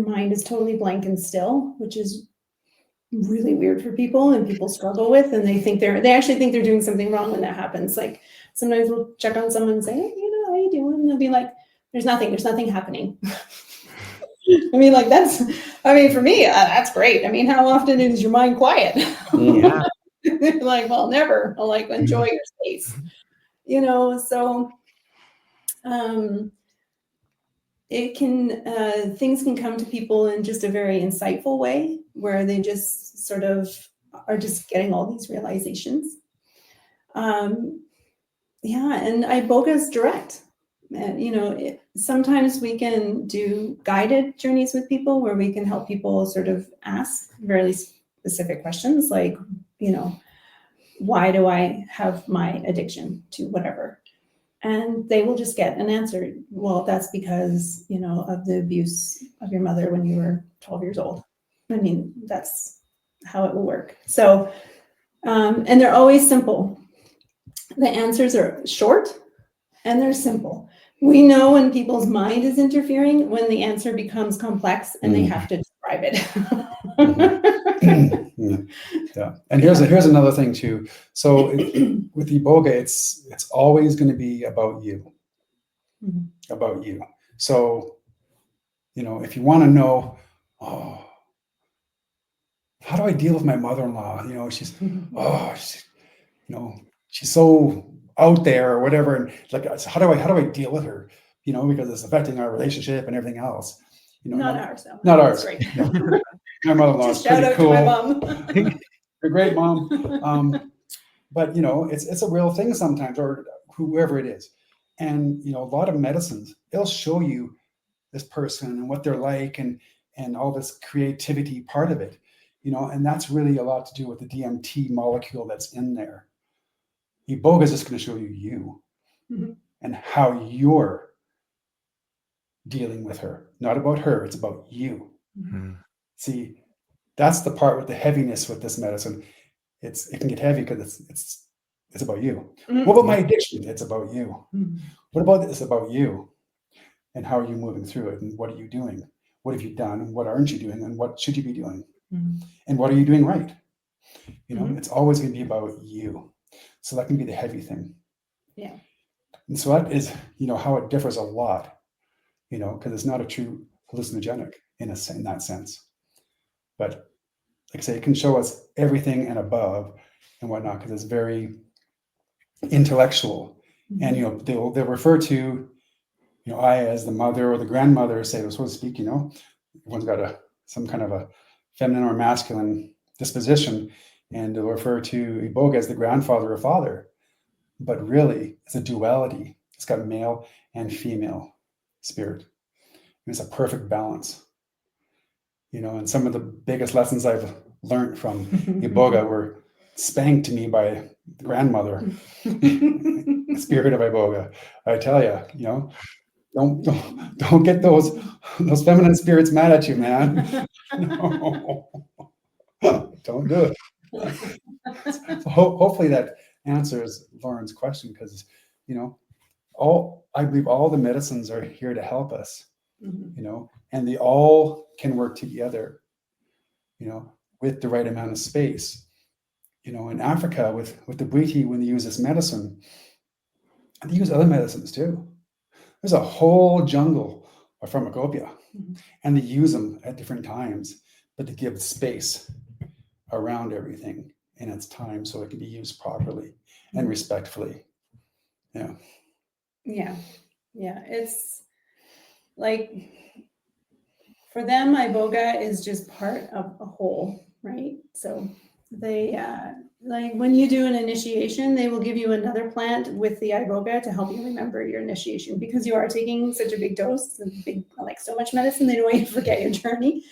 mind is totally blank and still, which is really weird for people, and people struggle with, and they actually think they're doing something wrong when that happens. Like sometimes we'll check on someone and say, hey, how you doing? And they'll be like, there's nothing happening. I mean, like for me, that's great. I mean, how often is your mind quiet? Yeah. Like, well, never. I'll enjoy your space, so it can, things can come to people in just a very insightful way, where they just sort of are just getting all these realizations. And Iboga's direct. Sometimes we can do guided journeys with people where we can help people sort of ask very specific questions, like, why do I have my addiction to whatever? And they will just get an answer. Well, that's because, of the abuse of your mother when you were 12 years old. I mean, that's how it will work. So, and they're always simple. The answers are short and they're simple. We know when people's mind is interfering, when the answer becomes complex and they have to describe it. Yeah. And here's another thing too. So with Iboga, it's always going to be about you. Mm-hmm. About you. So, if you want to know, how do I deal with my mother-in-law? She's so out there or whatever, and how do I deal with her? Because it's affecting our relationship and everything else. Not ours, though. Not ours. Great. My mother-in-law is pretty cool. Shout out to my mom. You're great, Mom. But it's a real thing sometimes, or whoever it is. And a lot of medicines, they'll show you this person and what they're like, and all this creativity part of it. And that's really a lot to do with the DMT molecule that's in there. Iboga is just going to show you mm-hmm. and how you're dealing with her. Not about her, it's about you. Mm-hmm. See, that's the part with the heaviness with this medicine. It can get heavy because it's about you. Mm-hmm. What about my addiction? It's about you. Mm-hmm. What about this? About you. And how are you moving through it? And what are you doing? What have you done? And what aren't you doing? And what should you be doing? Mm-hmm. And what are you doing right? Mm-hmm. It's always going to be about you. So that can be the heavy thing. Yeah. And so that is, how it differs a lot, because it's not a true hallucinogenic in that sense. But like I say, it can show us everything and above and whatnot, because it's very intellectual. Mm-hmm. And, they'll refer to, I as the mother or the grandmother, say, so to speak, everyone's got some kind of a feminine or masculine disposition. And they'll refer to Iboga as the grandfather or father. But really, it's a duality. It's got male and female spirit. And it's a perfect balance. And some of the biggest lessons I've learned from Iboga were spanked to me by the grandmother, the spirit of Iboga. I tell you, don't get those feminine spirits mad at you, man. No. Don't do it. So hopefully that answers Lauren's question, because I believe all the medicines are here to help us, mm-hmm. And they all can work together, with the right amount of space. In Africa with the Bwiti, when they use this medicine, they use other medicines too. There's a whole jungle of pharmacopoeia, mm-hmm. and they use them at different times, but to give space around everything in its time so it can be used properly and respectfully. Yeah. It's like, for them, Iboga is just part of a whole, right? So they like when you do an initiation, they will give you another plant with the Iboga to help you remember your initiation, because you are taking such a big dose, so much medicine, they don't want you to forget your journey.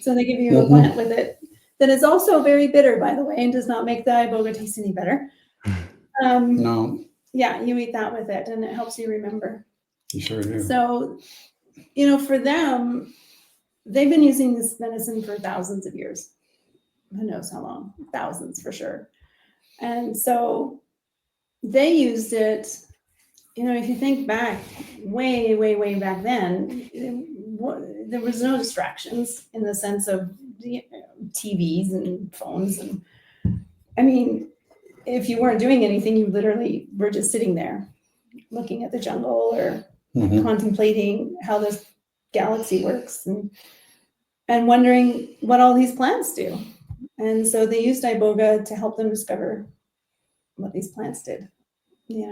So they give you mm-hmm. a plant with it that is also very bitter, by the way, and does not make the Iboga taste any better. No. Yeah, you eat that with it, and it helps you remember. You sure do. So, for them, they've been using this medicine for thousands of years. Who knows how long? Thousands for sure. And so they used it, if you think back way, way, way back then, there was no distractions in the sense of TVs and phones. And I mean, if you weren't doing anything, you literally were just sitting there looking at the jungle or contemplating how this galaxy works and wondering what all these plants do. And so they used Iboga to help them discover what these plants did.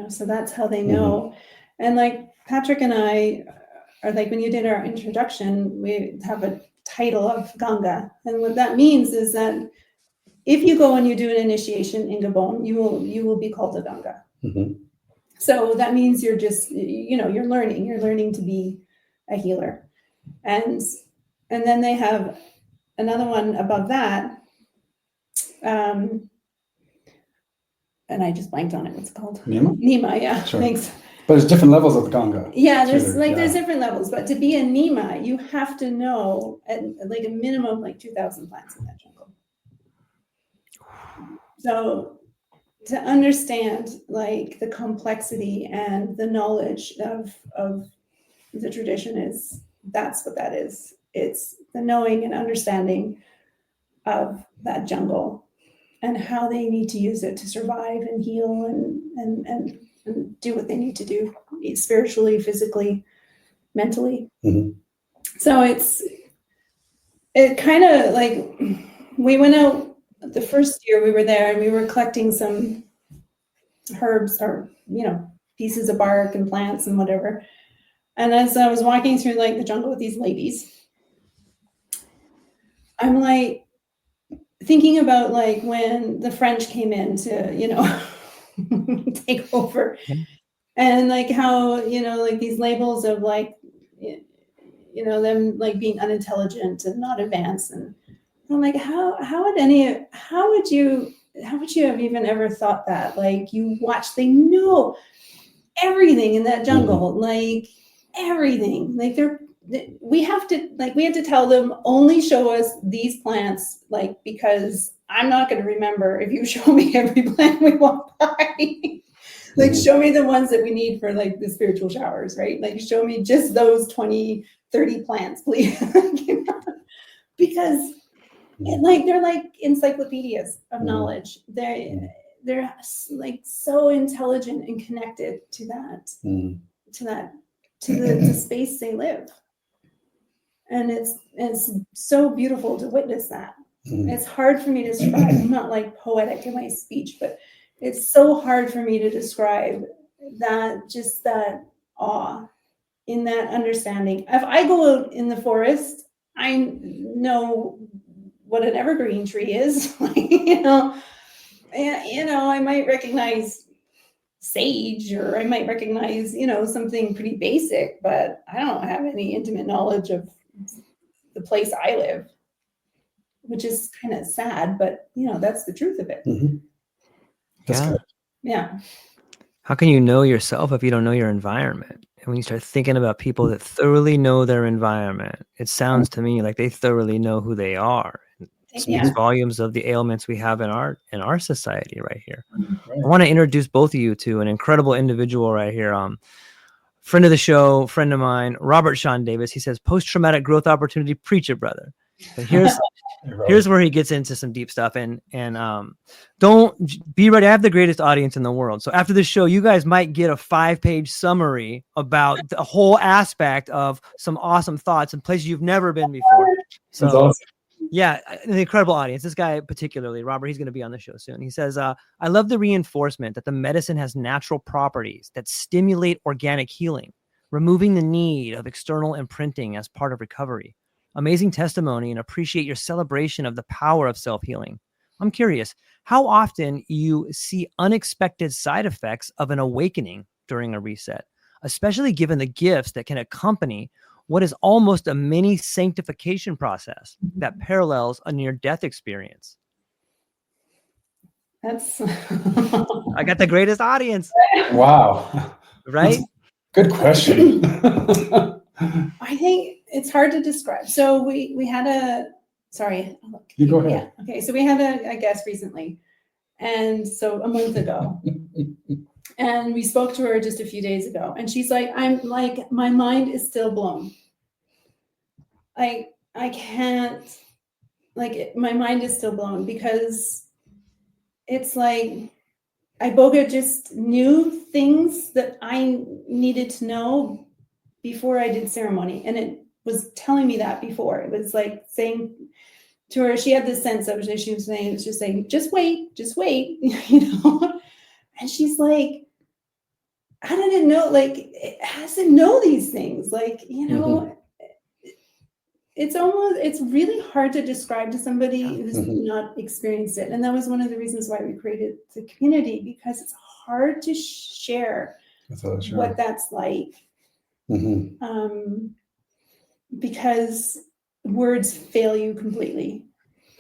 So that's how they know. And like Patrick and I are like, when you did our introduction, we have a title of Ganga. And what that means is that if you go and you do an initiation in Gabon, you will be called a Ganga. So that means you're just, you're learning to be a healer. And then they have another one above that. And I just blanked on it. What's it called? Nima? Nima, yeah. Sure. Thanks. But there's different levels of Ganga. Yeah, there's different levels. But to be a Nima, you have to know at like a minimum like 2,000 plants in that jungle. So to understand like the complexity and the knowledge of the tradition that's what that is. It's the knowing and understanding of that jungle and how they need to use it to survive and heal and do what they need to do spiritually, physically, mentally. So it kind of like, we went out the first year we were there and we were collecting some herbs or, pieces of bark and plants and whatever. And as I was walking through like the jungle with these ladies, I'm like thinking about like when the French came in to, take over and like how, like these labels of like, them like being unintelligent and not advanced. And I'm like, how would you have even ever thought that? Like they know everything in that jungle, like everything, like we had to tell them only show us these plants, like, because I'm not going to remember if you show me every plant we walk by. Like show me the ones that we need for like the spiritual showers, right? Like show me just those 20, 30 plants, please. Because like they're like encyclopedias of knowledge. They're like so intelligent and connected to the space they live. And it's so beautiful to witness that. It's hard for me to describe. I'm not like poetic in my speech, but it's so hard for me to describe that awe in that understanding. If I go out in the forest, I know what an evergreen tree is. I might recognize sage, or I might recognize, something pretty basic, but I don't have any intimate knowledge of the place I live, which is kind of sad, but that's the truth of it. That's good. Yeah. How can you know yourself if you don't know your environment? And when you start thinking about people that thoroughly know their environment, it sounds to me like they thoroughly know who they are. It speaks volumes of the ailments we have in our society right here. Right. I want to introduce both of you to an incredible individual right here. Friend of the show, friend of mine, Robert Sean Davis. He says, post-traumatic growth opportunity, preach it, brother. But here's where he gets into some deep stuff, and don't be ready. I have the greatest audience in the world. So after this show, you guys might get a 5-page summary about the whole aspect of some awesome thoughts and places you've never been before. So that's awesome. Yeah, an incredible audience. This guy particularly, Robert, he's going to be on the show soon. He says, I love the reinforcement that the medicine has natural properties that stimulate organic healing, removing the need of external imprinting as part of recovery. Amazing testimony, and appreciate your celebration of the power of self-healing. I'm curious, how often you see unexpected side effects of an awakening during a reset, especially given the gifts that can accompany what is almost a mini sanctification process that parallels a near-death experience? That's I got the greatest audience, Wow. right? Good question. I think it's hard to describe. So we had a sorry. You go ahead. Yeah. Okay. So we had a guest recently, and so a month ago, and we spoke to her just a few days ago, and she's like, "I'm like my mind is still blown. I can't my mind is still blown because it's like Iboga just knew things that I needed to know before I did ceremony. And it was telling me that before. It was like saying to her, she had this sense of, she was saying, it's just saying, just wait, you know? And she's like, how did it know? Like, it has to know these things. Like, you know, it's really hard to describe to somebody who's not experienced it. And that was one of the reasons why we created the community, because it's hard to share what that's like. Because words fail you completely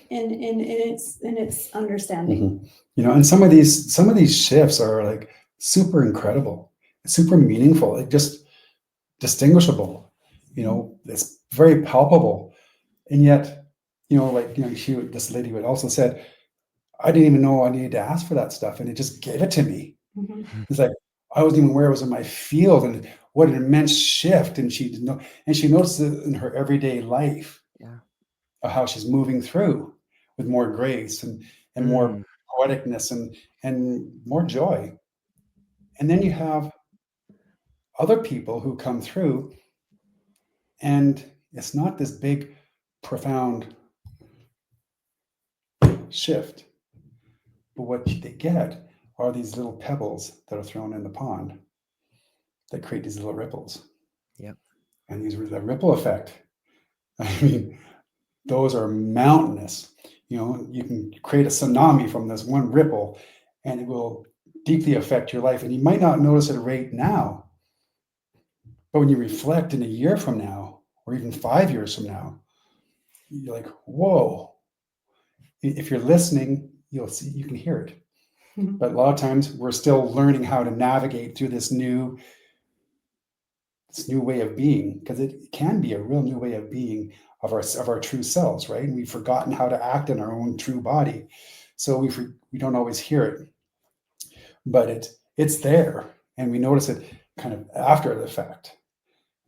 in its understanding. You know, and some of these shifts are like super incredible, super meaningful, like just distinguishable. You know, it's very palpable, and yet, you know, like, you know, this lady would also said, I didn't even know I needed to ask for that stuff, and it just gave it to me. It's like I wasn't even aware it was in my field, and what an immense shift. And she didn't know, and she noticed it in her everyday life, of how she's moving through with more grace and more poeticness and more joy. And then you have other people who come through, and it's not this big, profound shift, but what they get are these little pebbles that are thrown in the pond that create these little ripples. Yep. And the ripple effect, I mean, those are mountainous. You know, you can create a tsunami from this one ripple, and it will deeply affect your life. And you might not notice it right now, but when you reflect in a year from now, or even 5 years from now, you're like, whoa. If you're listening, you'll see, you can hear it. But a lot of times we're still learning how to navigate through this new way of being, because it can be a real new way of being of our true selves, right? And we've forgotten how to act in our own true body, so we don't always hear it, but it's there, and we notice it kind of after the fact.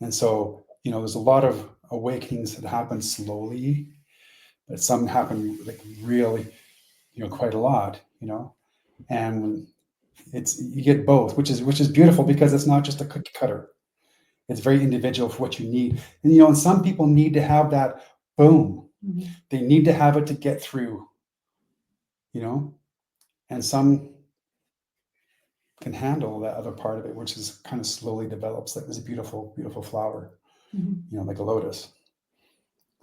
And so, you know, there's a lot of awakenings that happen slowly, but some happen like really, you know, quite a lot, you know, and you get both, which is beautiful, because it's not just a cookie cutter. It's very individual for what you need. And, you know, and some people need to have that boom. They need to have it to get through, you know, and some can handle that other part of it, which is kind of slowly develops like this beautiful, beautiful flower, you know, like a lotus.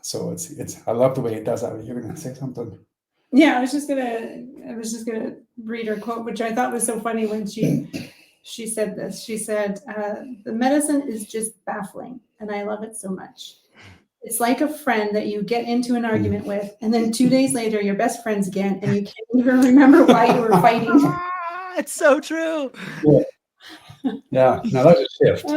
So it's, I love the way it does that. You're going to say something. Yeah, I was just gonna read her quote, which I thought was so funny when she said this. She said, the medicine is just baffling, and I love it so much. It's like a friend that you get into an argument with, and then 2 days later, you're best friends again, and you can't even remember why you were fighting. It's so true. Yeah. Now that's a shift.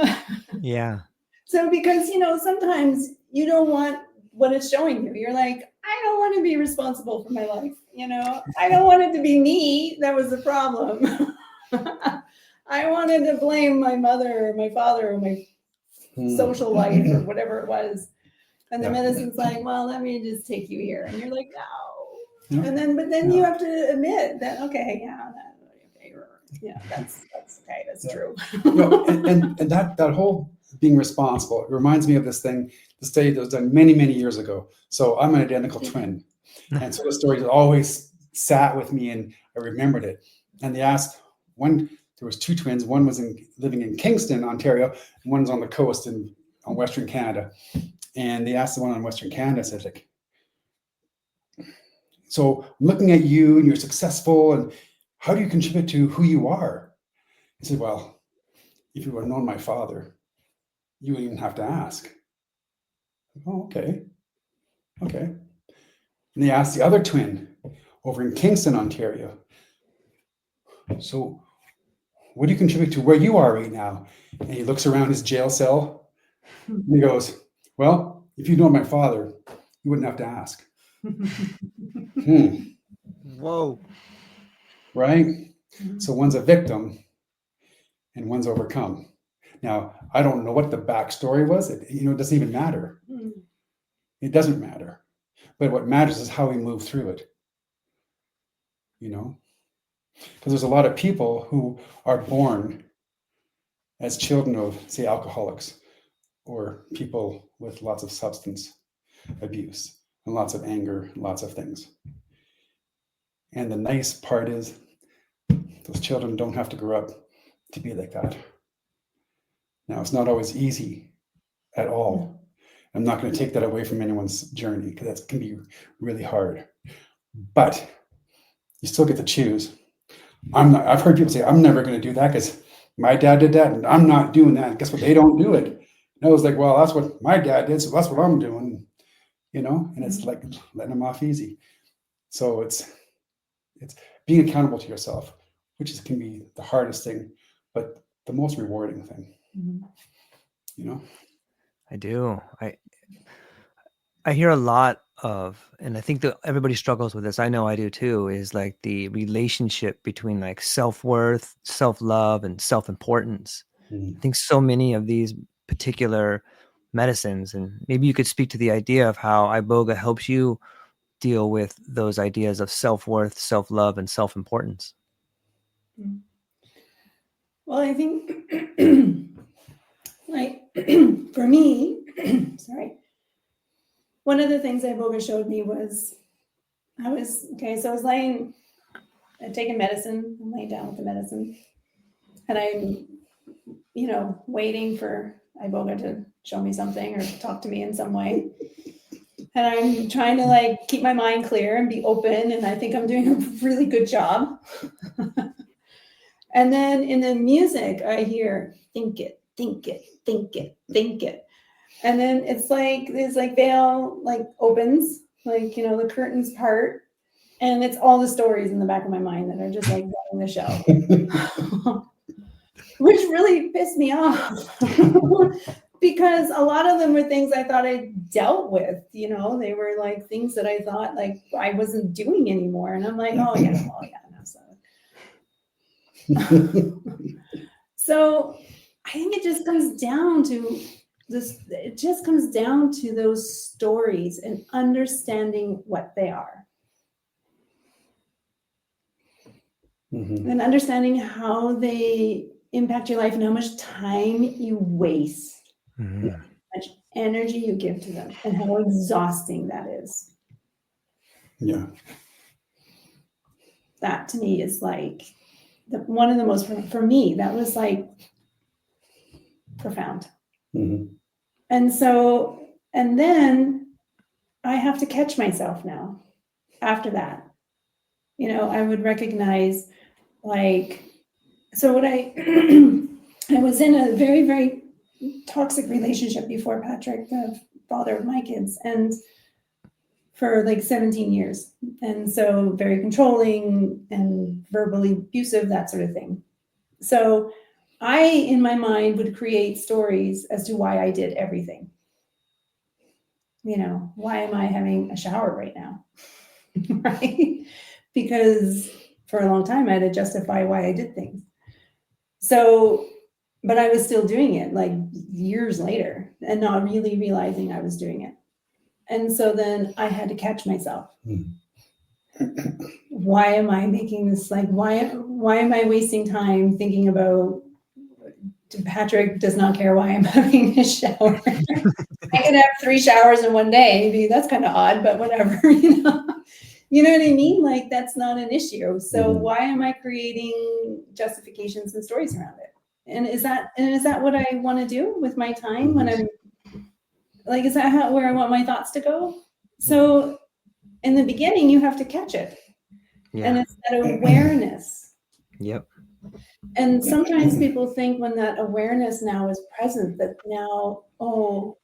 Yeah. So because, you know, sometimes you don't want what it's showing you. You're like, I don't want to be responsible for my life. You know, I don't want it to be me that was the problem. I wanted to blame my mother or my father or my social life or whatever it was. And the medicine's like, well, let me just take you here. And you're like, no. And then you have to admit that, okay, that's okay, that's true. You know, and that whole being responsible, it reminds me of this study that was done many, many years ago. So I'm an identical twin. And so the story always sat with me, and I remembered it. And they asked there was two twins. One was living in Kingston, Ontario, and one's on the coast on Western Canada. And they asked the one on Western Canada, said, like, so I'm looking at you and you're successful, and how do you contribute to who you are? He said, well, if you would have known my father, you wouldn't even have to ask. Oh, okay. And they asked the other twin over in Kingston, Ontario, So what do you contribute to where you are right now? And he looks around his jail cell and he goes, well, if you know my father, you wouldn't have to ask. Whoa. Right? So one's a victim and one's overcome. Now, I don't know what the backstory was. It doesn't even matter. It doesn't matter. But what matters is how we move through it. Because there's a lot of people who are born as children of, say, alcoholics or people with lots of substance abuse and lots of anger, lots of things. And the nice part is those children don't have to grow up to be like that. Now, it's not always easy at all. I'm not going to take that away from anyone's journey because that can be really hard. But you still get to choose. I've heard people say, I'm never going to do that because my dad did that and I'm not doing that. And guess what? They don't do it. And I was like, well, that's what my dad did, so that's what I'm doing, and it's like letting them off easy. So it's being accountable to yourself, which can be the hardest thing, but the most rewarding thing. I do. I hear a lot of, and I think that everybody struggles with this. I know I do too, is like the relationship between like self-worth, self-love, and self-importance. I think so many of these particular medicines, and maybe you could speak to the idea of how Iboga helps you deal with those ideas of self-worth, self-love, and self-importance. Well, I think like for me, sorry, one of the things Iboga showed me was I was laying, I'd taken medicine, I'm laying down with the medicine, and I'm, waiting for Iboga to show me something or talk to me in some way. And I'm trying to like keep my mind clear and be open, and I think I'm doing a really good job. And then in the music, I hear, think it, think it, think it, think it. And then it's like, this like veil like opens, like, the curtains part. And it's all the stories in the back of my mind that are just like running the show, which really pissed me off because a lot of them were things I thought I dealt with, they were like things that I thought like I wasn't doing anymore. And I'm like, oh yeah, no, so. So I think it just comes down to this. It just comes down to those stories and understanding what they are. And understanding how they impact your life and how much time you waste, how much energy you give to them, and how exhausting that is. Yeah. That to me is like one of the most, for me, that was like profound. And so, and then I have to catch myself now after that. I would recognize like, so what I was in a very, very toxic relationship before Patrick, the father of my kids, and for like 17 years. And so very controlling and verbally abusive, that sort of thing. So I, in my mind, would create stories as to why I did everything. Why am I having a shower right now? Right? Because for a long time I had to justify why I did things. So, but I was still doing it like years later and not really realizing I was doing it. And so then I had to catch myself. Why am I making this, like, why am I wasting time thinking about Patrick does not care why I'm having a shower? I could have 3 showers in one day. Maybe that's kind of odd, but whatever, You know what I mean? Like, that's not an issue. So why am I creating justifications and stories around it? And is that what I want to do with my time when I'm like, is that where I want my thoughts to go? So in the beginning, you have to catch it. Yeah. And it's that awareness. Yep. And sometimes people think when that awareness now is present that now, oh,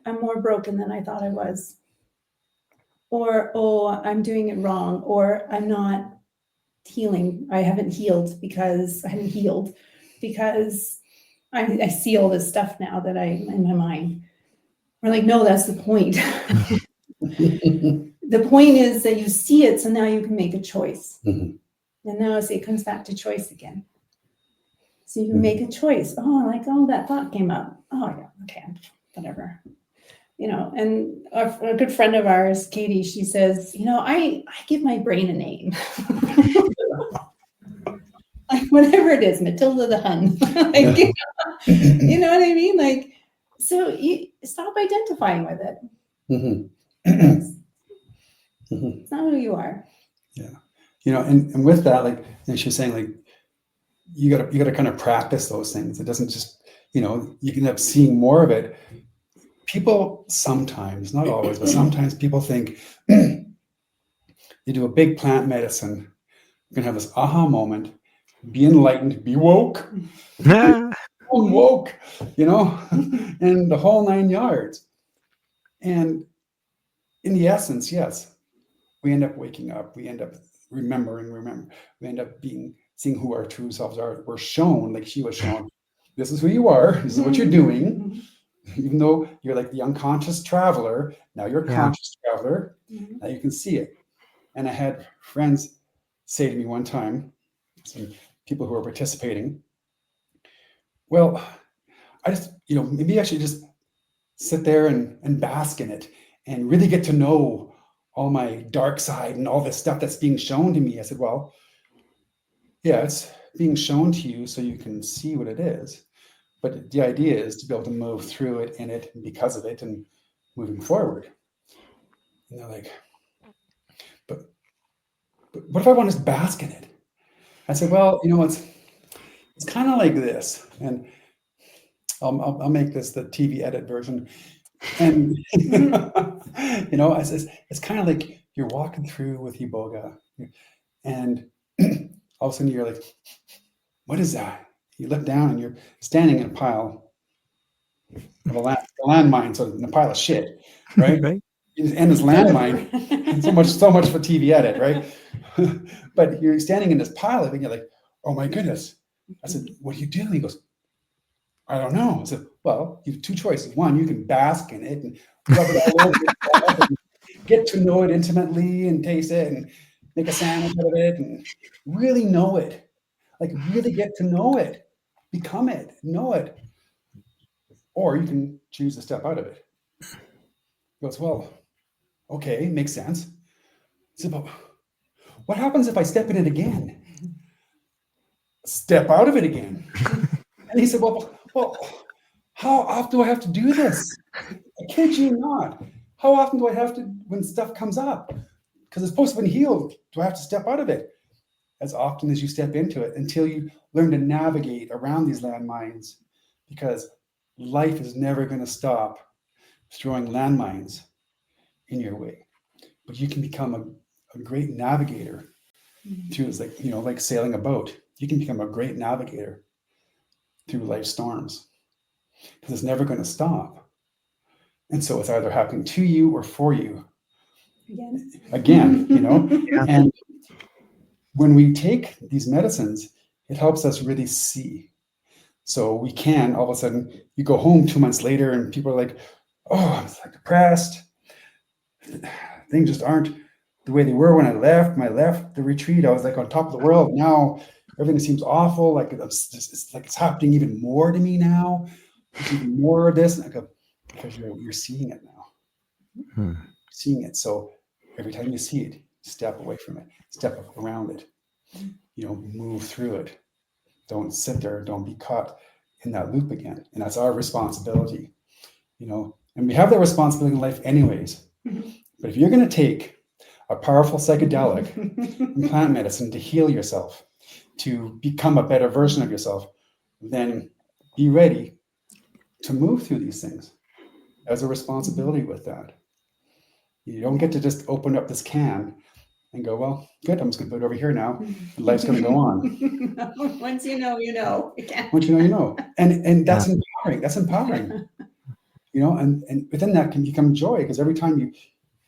I'm more broken than I thought I was. Or, oh, I'm doing it wrong. Or I'm not healing. I haven't healed because I hadn't healed because I see all this stuff now that in my mind. We're like, no, that's the point. The point is that you see it, so now you can make a choice. Mhm. And now it comes back to choice again. So you can make a choice. Oh, that thought came up. Oh yeah, okay, whatever. And a good friend of ours, Katie, she says, I give my brain a name. Like whatever it is, Matilda the Hun. Like, you know what I mean? Like, so you stop identifying with it. Mhm. It's not who you are. Yeah. And with that, like, and she's saying, like, you gotta kind of practice those things. It doesn't just, you can end up seeing more of it. People sometimes, not always, but sometimes people think you do a big plant medicine, you're gonna have this aha moment, be enlightened, be woke, woke, and the whole 9 yards. And in the essence, yes, we end up waking up, we end up remembering, we end up seeing who our true selves are. We're shown, like she was shown, this is who you are, this is what you're doing. Even though you're like the unconscious traveler, now you're a conscious traveler. Now you can see it. And I had friends say to me one time, some people who are participating, well, I just, maybe I should just sit there and bask in it and really get to know all my dark side and all this stuff that's being shown to me. I said, well, yeah, it's being shown to you so you can see what it is. But the idea is to be able to move through it, in it, and because of it, and moving forward. And they're like, but what if I want to bask in it? I said, well, it's kind of like this, and I'll make this the TV edit version. And I says it's kind of like you're walking through with Iboga, and all of a sudden you're like, what is that? You look down and you're standing in a pile of a landmine, so in a pile of shit, right? Right. And this landmine, so much for TV edit, right? But you're standing in this pile of it, and you're like, oh my goodness. I said, what are you doing? He goes, I don't know. I said, well, you have two choices. One, you can bask in it and rub it all over yourself and get to know it intimately and taste it and make a sandwich out of it and really know it. Like really get to know it, become it, know it. Or you can choose to step out of it. He goes, well, okay, makes sense. I said, but what happens if I step in it again? Step out of it again. And he said, well, how often do I have to do this? I kid you not. How often do I have to, when stuff comes up? Because it's supposed to be healed. Do I have to step out of it? As often as you step into it until you learn to navigate around these landmines, because life is never going to stop throwing landmines in your way. But you can become a great navigator through, it's like, like sailing a boat. You can become a great navigator through life's storms because it's never going to stop. And so it's either happening to you or for you. Again, Yeah. And when we take these medicines, it helps us really see. So we can, all of a sudden, you go home 2 months later and people are like, oh, I'm like depressed. Things just aren't the way they were when I left. When I left the retreat, I was like on top of the world. Now everything seems awful. Like it's like it's happening even more to me now. There's even more of this. Because you're seeing it now. Seeing it. So every time you see it, step away from it, step around it, move through it. Don't sit there, don't be caught in that loop again. And that's our responsibility, and we have that responsibility in life anyways. But if you're going to take a powerful psychedelic and plant medicine to heal yourself, to become a better version of yourself, then be ready to move through these things as a responsibility with that. You don't get to just open up this can and go, well, good, I'm just going to put it over here now. And life's going to go on. Once you know, you know. Once you know. And that's empowering. That's empowering. And within that can become joy, because every time you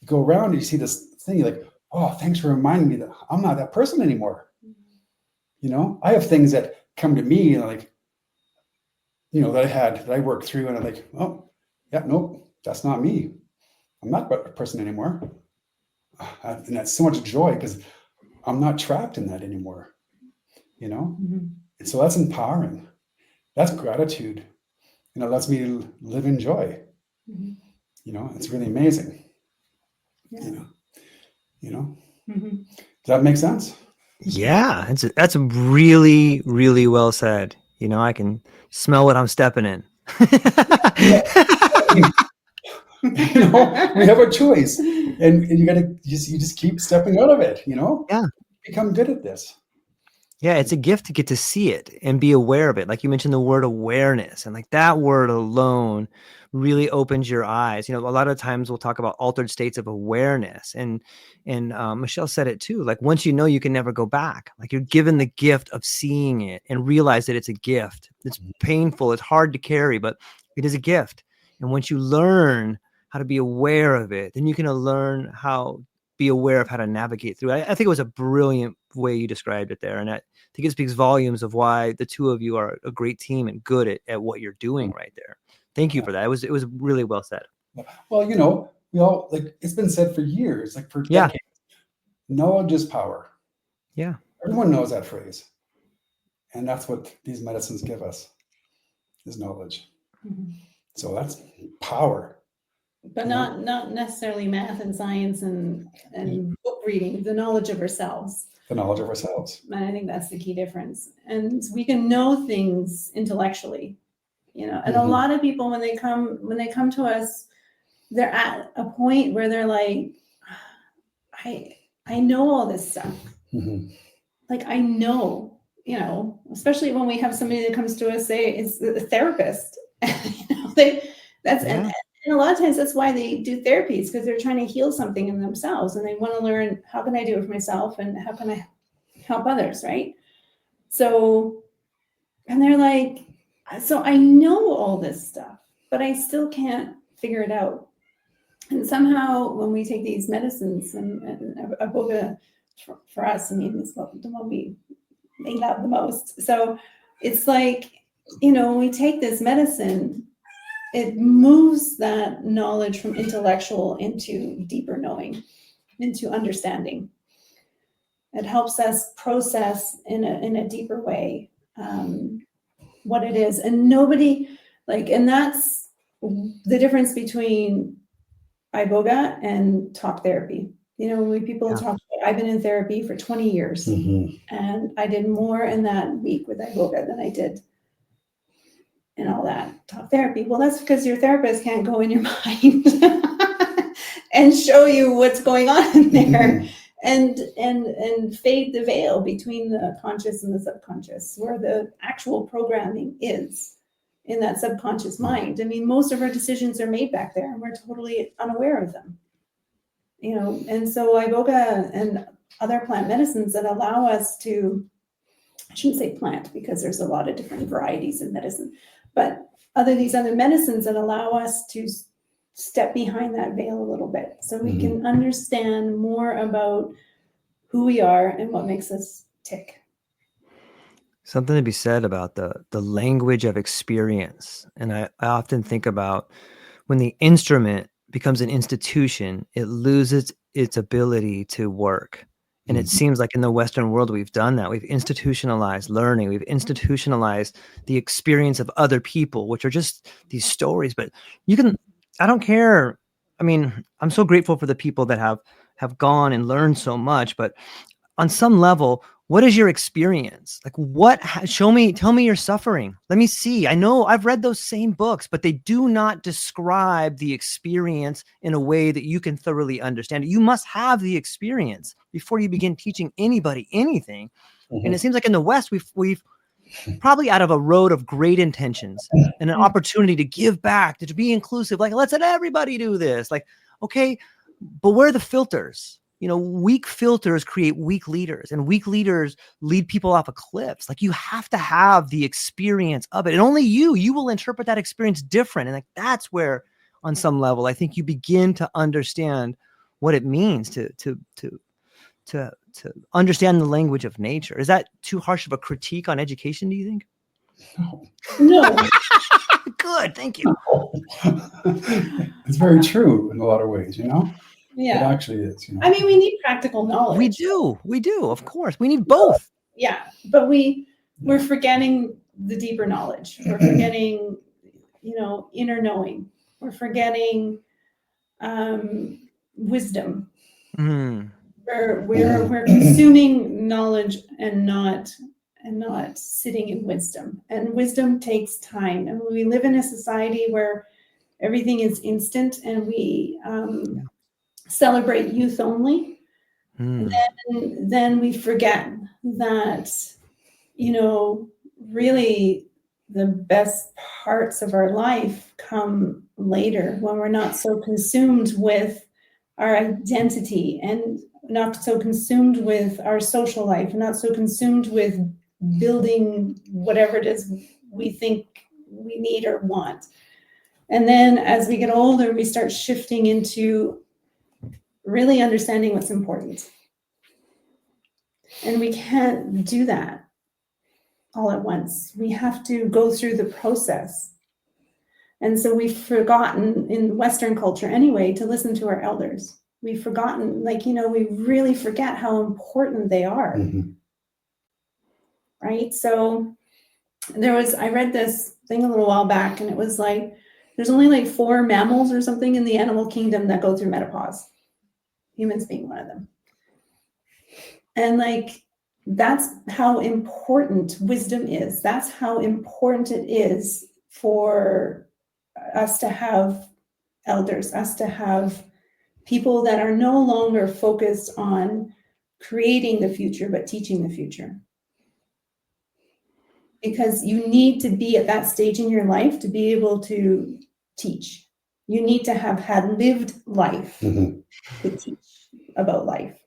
go around and you see this thing, you're like, oh, thanks for reminding me that I'm not that person anymore. I have things that come to me like, that I worked through, and I'm like, oh, yeah, nope, that's not me. I'm not that person anymore. And that's so much joy because I'm not trapped in that anymore, And so that's empowering. That's gratitude. Lets me live in joy. It's really amazing. Yeah. Does that make sense? Yeah, that's really, really well said. I can smell what I'm stepping in. We have a choice, and you just keep stepping out of it. Yeah. Become good at this. Yeah, it's a gift to get to see it and be aware of it. Like you mentioned the word awareness, and like that word alone really opens your eyes. A lot of times we'll talk about altered states of awareness, and Michele said it too. Like once you know, you can never go back. Like you're given the gift of seeing it and realize that it's a gift. It's painful, it's hard to carry, but it is a gift. And once you learn how to be aware of it, then you can learn be aware of how to navigate through it. I think it was a brilliant way you described it there, and I think it speaks volumes of why the two of you are a great team and good at what you're doing right there. Thank you for that. It was really well said. Well, we all, like, it's been said for years, like for decades. Knowledge is power. Yeah. Everyone knows that phrase. And that's what these medicines give us, is knowledge. So that's power. But not necessarily math and science and book reading, the knowledge of ourselves. The knowledge of ourselves. And I think that's the key difference. And we can know things intellectually, and a lot of people, when they come to us, they're at a point where they're like, I know all this stuff. Like I know, especially when we have somebody that comes to us, say it's a therapist, and a lot of times that's why they do therapies, because they're trying to heal something in themselves and they want to learn, how can I do it for myself and how can I help others, right? So, and they're like, so I know all this stuff, but I still can't figure it out. And somehow when we take these medicines, and Iboga for us, is the one we love the most. So it's like, when we take this medicine, it moves that knowledge from intellectual into deeper knowing, into understanding. It helps us process in a deeper way what it is. And and that's the difference between Iboga and talk therapy. When people talk, I've been in therapy for 20 years, and I did more in that week with Iboga than I did and all that talk therapy. Well, that's because your therapist can't go in your mind and show you what's going on in there and fade the veil between the conscious and the subconscious, where the actual programming is in that subconscious mind. Most of our decisions are made back there and we're totally unaware of them. And so Iboga and other plant medicines that allow us to, I shouldn't say plant because there's a lot of different varieties in medicine, but these other medicines that allow us to step behind that veil a little bit so we can understand more about who we are and what makes us tick. Something to be said about the language of experience. And I often think about when the instrument becomes an institution, it loses its ability to work. And it seems like in the Western world, we've done that. We've institutionalized learning. We've institutionalized the experience of other people, which are just these stories. But I don't care. I'm so grateful for the people that have gone and learned so much. But on some level, what is your experience? Like tell me your suffering. Let me see. I know I've read those same books, but they do not describe the experience in a way that you can thoroughly understand it. You must have the experience before you begin teaching anybody anything. And it seems like in the West, we've probably out of a road of great intentions and an opportunity to give back, to be inclusive. Like, let's let everybody do this. Like, okay, but where are the filters? Weak filters create weak leaders, and weak leaders lead people off of cliffs. Like, you have to have the experience of it, and only you will interpret that experience different. And that's where, on some level, I think you begin to understand what it means to understand the language of nature. Is that too harsh of a critique on education, do you think? No. No. Good, thank you. It's very true in a lot of ways, you know? It Yeah. actually is, you know? I mean, we need practical knowledge. We do, of course. We need both. Yeah, but we're forgetting the deeper knowledge. We're forgetting, inner knowing. We're forgetting wisdom. Mm. We're consuming knowledge and not sitting in wisdom. And wisdom takes time. And we live in a society where everything is instant, and we celebrate youth only. Mm. Then we forget that, really the best parts of our life come later, when we're not so consumed with our identity, and not so consumed with our social life, and not so consumed with building whatever it is we think we need or want. And then as we get older, we start shifting into really understanding what's important. And we can't do that all at once. We have to go through the process. And so we've forgotten, in Western culture anyway, to listen to our elders. We've forgotten, we really forget how important they are. Mhm. Right? So I read this thing a little while back, and it was like, there's only 4 mammals or something in the animal kingdom that go through menopause. Humans being one of them. And that's how important wisdom is. That's how important it is for us to have elders, us to have people that are no longer focused on creating the future, but teaching the future. Because you need to be at that stage in your life to be able to teach. You need to have had lived life Mhm. to teach about life.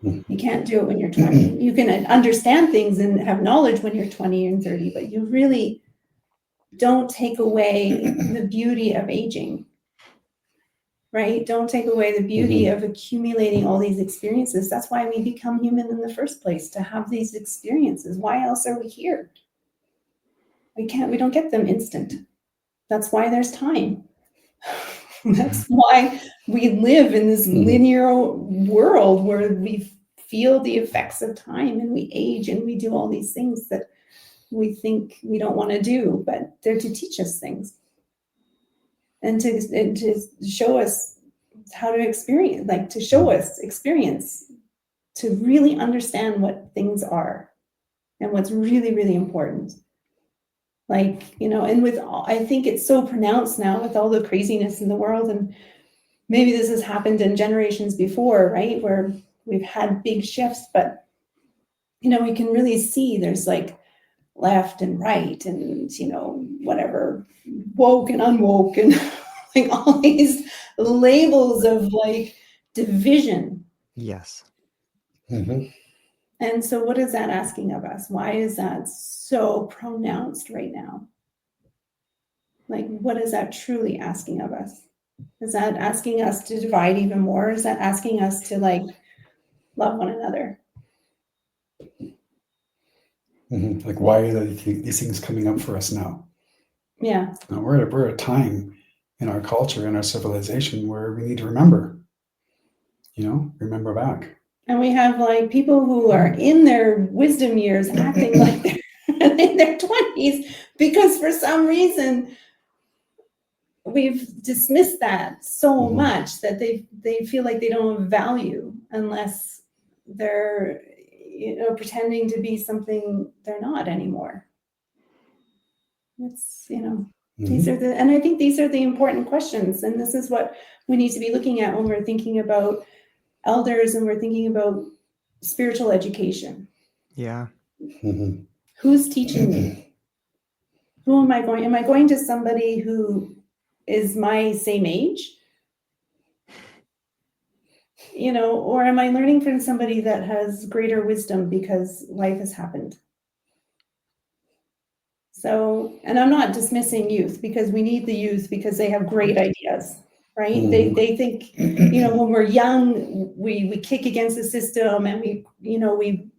Mhm. You can't do it when you're 20. You can understand things and have knowledge when you're 20 and 30, but you really don't take away the beauty of aging, right? Don't take away the beauty of accumulating all these experiences. That's why we become human in the first place, to have these experiences. Why else are we here? We don't get them instant. That's why there's time. That's why we live in this linear world where we feel the effects of time, and we age, and we do all these things that we think we don't want to do, but they're to teach us things, and to show us how to experience, to really understand what things are and what's really, really important. And with all, I think it's so pronounced now with all the craziness in the world, and maybe this has happened in generations before, right? Where we've had big shifts, but, we can really see there's left and right, and, whatever, woke and unwoke, and all these labels of division. Yes. Mhm. And so what is that asking of us? Why is that so pronounced right now? What is that truly asking of us? Is that asking us to divide even more? Is that asking us to love one another? Mhm. Why are these things coming up for us now? Yeah. Now, we're at a time in our culture, in our civilization, where we need to remember, remember back. And we have people who are in their wisdom years acting like they're in their 20s, because for some reason we've dismissed that so much that they feel like they don't have value unless they're pretending to be something they're not anymore. It's these are and I think these are the important questions, and this is what we need to be looking at when we're thinking about elders and we're thinking about spiritual education. Yeah. Who's teaching me? Who am I going? Am I going to somebody who is my same age? Or am I learning from somebody that has greater wisdom because life has happened? So, and I'm not dismissing youth, because we need the youth because they have great ideas, right? Mhm. They think, you know, when we're young, we kick against the system and we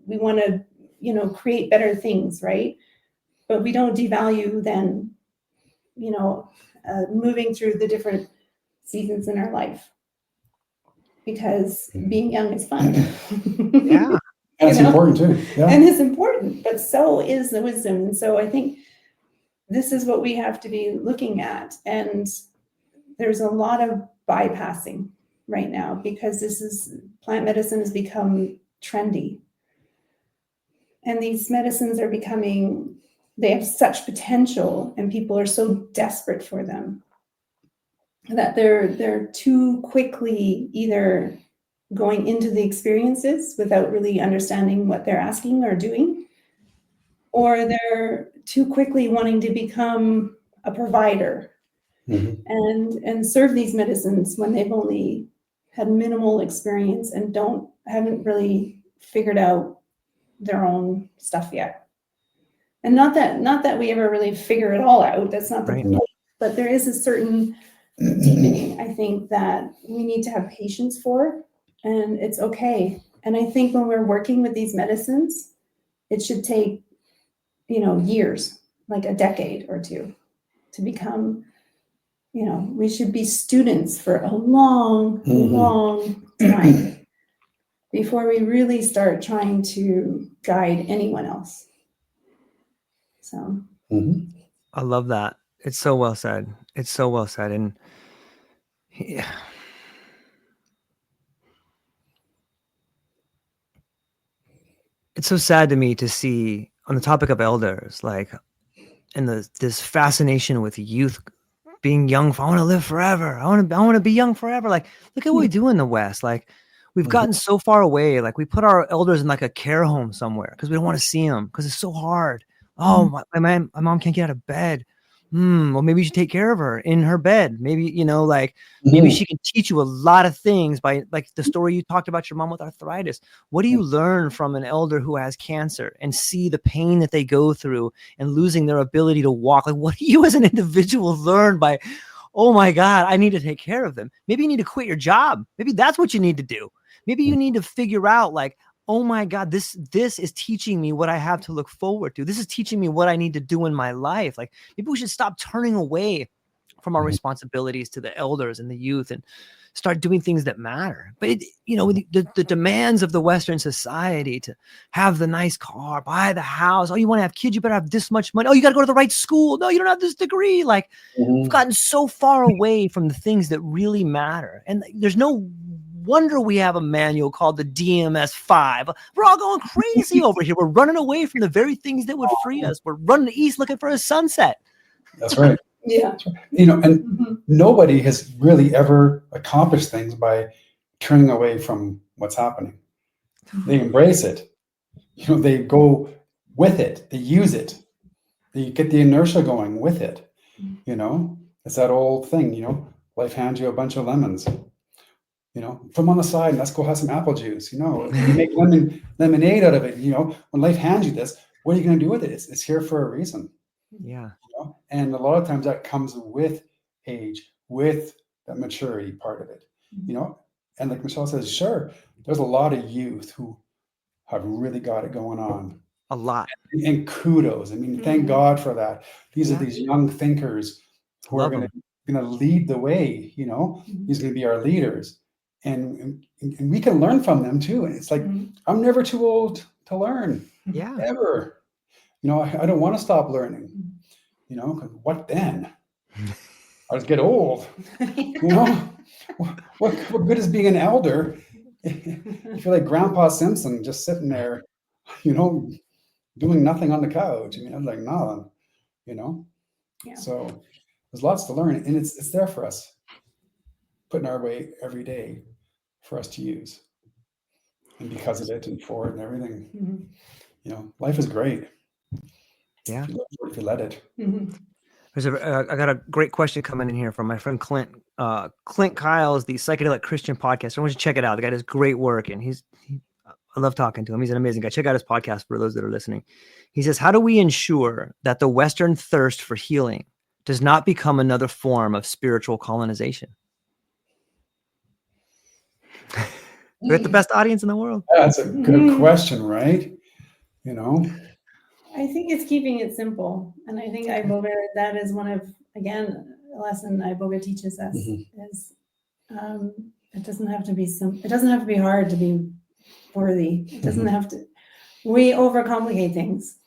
want to, you know, create better things, right? But we don't devalue then, you know, moving through the different seasons in our life, because being young is fun. Yeah. And it's You know? important too. Yeah. And it's important, but so is the wisdom. And so I think this is what we have to be looking at. And there's a lot of bypassing right now because plant medicine has become trendy. And these medicines are they have such potential and people are so desperate for them that they're too quickly either going into the experiences without really understanding what they're asking or doing, or they're too quickly wanting to become a provider Mhm. and serve these medicines when they've only had minimal experience and haven't really figured out their own stuff yet. And not that we ever really figure it all out. That's not the Right. point. But there is a certain deepening, I think, that we need to have patience for, and it's okay. And I think when we're working with these medicines, it should take, you know, years, like a decade or two, to become, you know, we should be students for a long, Mhm. long time before we really start trying to guide anyone else. So, Mhm. I love that. It's so well said. It's so well said. And yeah. It's so sad to me to see on the topic of elders, like, and this fascination with youth, being young. I want to live forever. I want to be young forever. Like, look at what we do in the West. Like, we've gotten so far away. Like, we put our elders in like a care home somewhere because we don't want to see them because it's so hard. Oh, my mom can't get out of bed. Well, maybe you should take care of her in her bed. Maybe, you know, like, maybe she can teach you a lot of things by, like, the story you talked about your mom with arthritis. What do you learn from an elder who has cancer and see the pain that they go through and losing their ability to walk? Like, what do you as an individual learn by, oh my God, I need to take care of them? Maybe you need to quit your job. Maybe that's what you need to do. Maybe you need to figure out, like, oh my God, this is teaching me what I have to look forward to. This is teaching me what I need to do in my life. Like, maybe we should stop turning away from our responsibilities to the elders and the youth and start doing things that matter. But you know, the demands of the Western society to have the nice car, buy the house. Oh, you want to have kids, you better have this much money. Oh, you got to go to the right school. No, you don't have this degree. Like, we've gotten so far away from the things that really matter. And there's no wonder we have a manual called the DMS-5. We're all going crazy over here. We're running away from the very things that would free us. We're running east looking for a sunset. That's right. yeah. You know, and nobody has really ever accomplished things by turning away from what's happening. They embrace it. You know, they go with it. They use it. They get the inertia going with it. You know, it's that old thing, you know, life hands you a bunch of lemons. You know, put them on the side and let's go have some apple juice. You know, you make lemonade out of it. You know, when life hands you this, what are you going to do with it? It's here for a reason. Yeah. You know? And a lot of times that comes with age, with that maturity part of it. You know, and like Michelle says, sure, there's a lot of youth who have really got it going on. A lot. And kudos. I mean, thank God for that. These are these young thinkers who are going to lead the way. You know, these are going to be our leaders. And we can learn from them too. And it's like, I'm never too old to learn. Yeah. Ever. You know, I don't want to stop learning. You know, 'cause what then? I'll just get old. You know, what good is being an elder if you're like Grandpa Simpson just sitting there, you know, doing nothing on the couch? I mean, I'm like, no, you know. Yeah. So there's lots to learn, and it's there for us, put in our way every day for us to use. And because of it and for it and everything, you know, life is great. Yeah. If you let it. There's I got a great question coming in here from my friend Clint. Clint Kyle's the Psychedelic Christian podcast. I want you to check it out. The guy does great work, and I love talking to him. He's an amazing guy. Check out his podcast for those that are listening. He says, how do we ensure that the Western thirst for healing does not become another form of spiritual colonization? We have the best audience in the world. That's a good question, right? You know? I think it's keeping it simple. And I think Iboga, that is one of, again, a lesson Iboga teaches us is it doesn't have to be it doesn't have to be hard to be worthy. It doesn't have to, we overcomplicate things.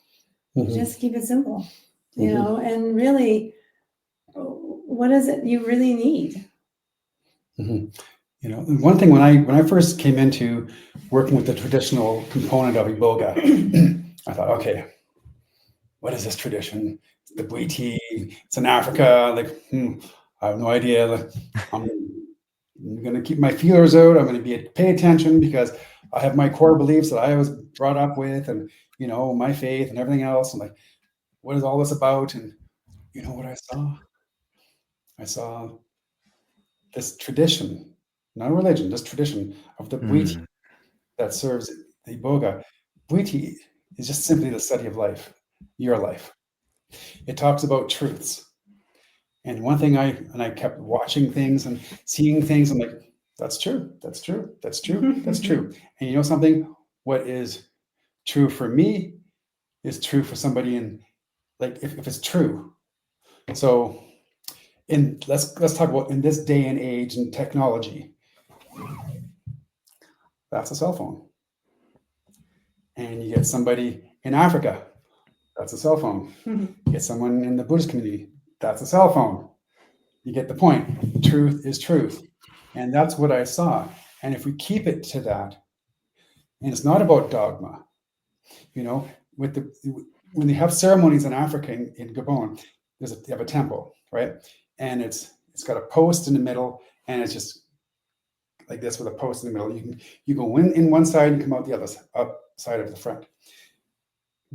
Just keep it simple, you know, and really, what is it you really need? You know, one thing when I first came into working with the traditional component of Iboga, I thought, okay, what is this tradition? It's the Bwiti, it's in Africa. Like, I have no idea. Like, I'm going to keep my feelers out. I'm going to pay attention because I have my core beliefs that I was brought up with, and you know, my faith and everything else. And like, what is all this about? And you know what I saw? I saw this tradition, not a religion, this tradition of the Bwiti that serves the Iboga. Bwiti is just simply the study of life, your life. It talks about truths. And one thing I kept watching things and seeing things. I'm like, that's true. That's true. That's true. That's true. And you know something? What is true for me is true for somebody in, like, if it's true. So let's talk about in this day and age and technology. That's a cell phone. And you get somebody in Africa, that's a cell phone. You get someone in the Buddhist community, that's a cell phone. You get the point. Truth is truth. And that's what I saw. And if we keep it to that, and it's not about dogma, you know, when they have ceremonies in Africa, in Gabon, they have a temple, right? And it's got a post in the middle, and it's just like this with a post in the middle. You go in one side and come out the other side of the front.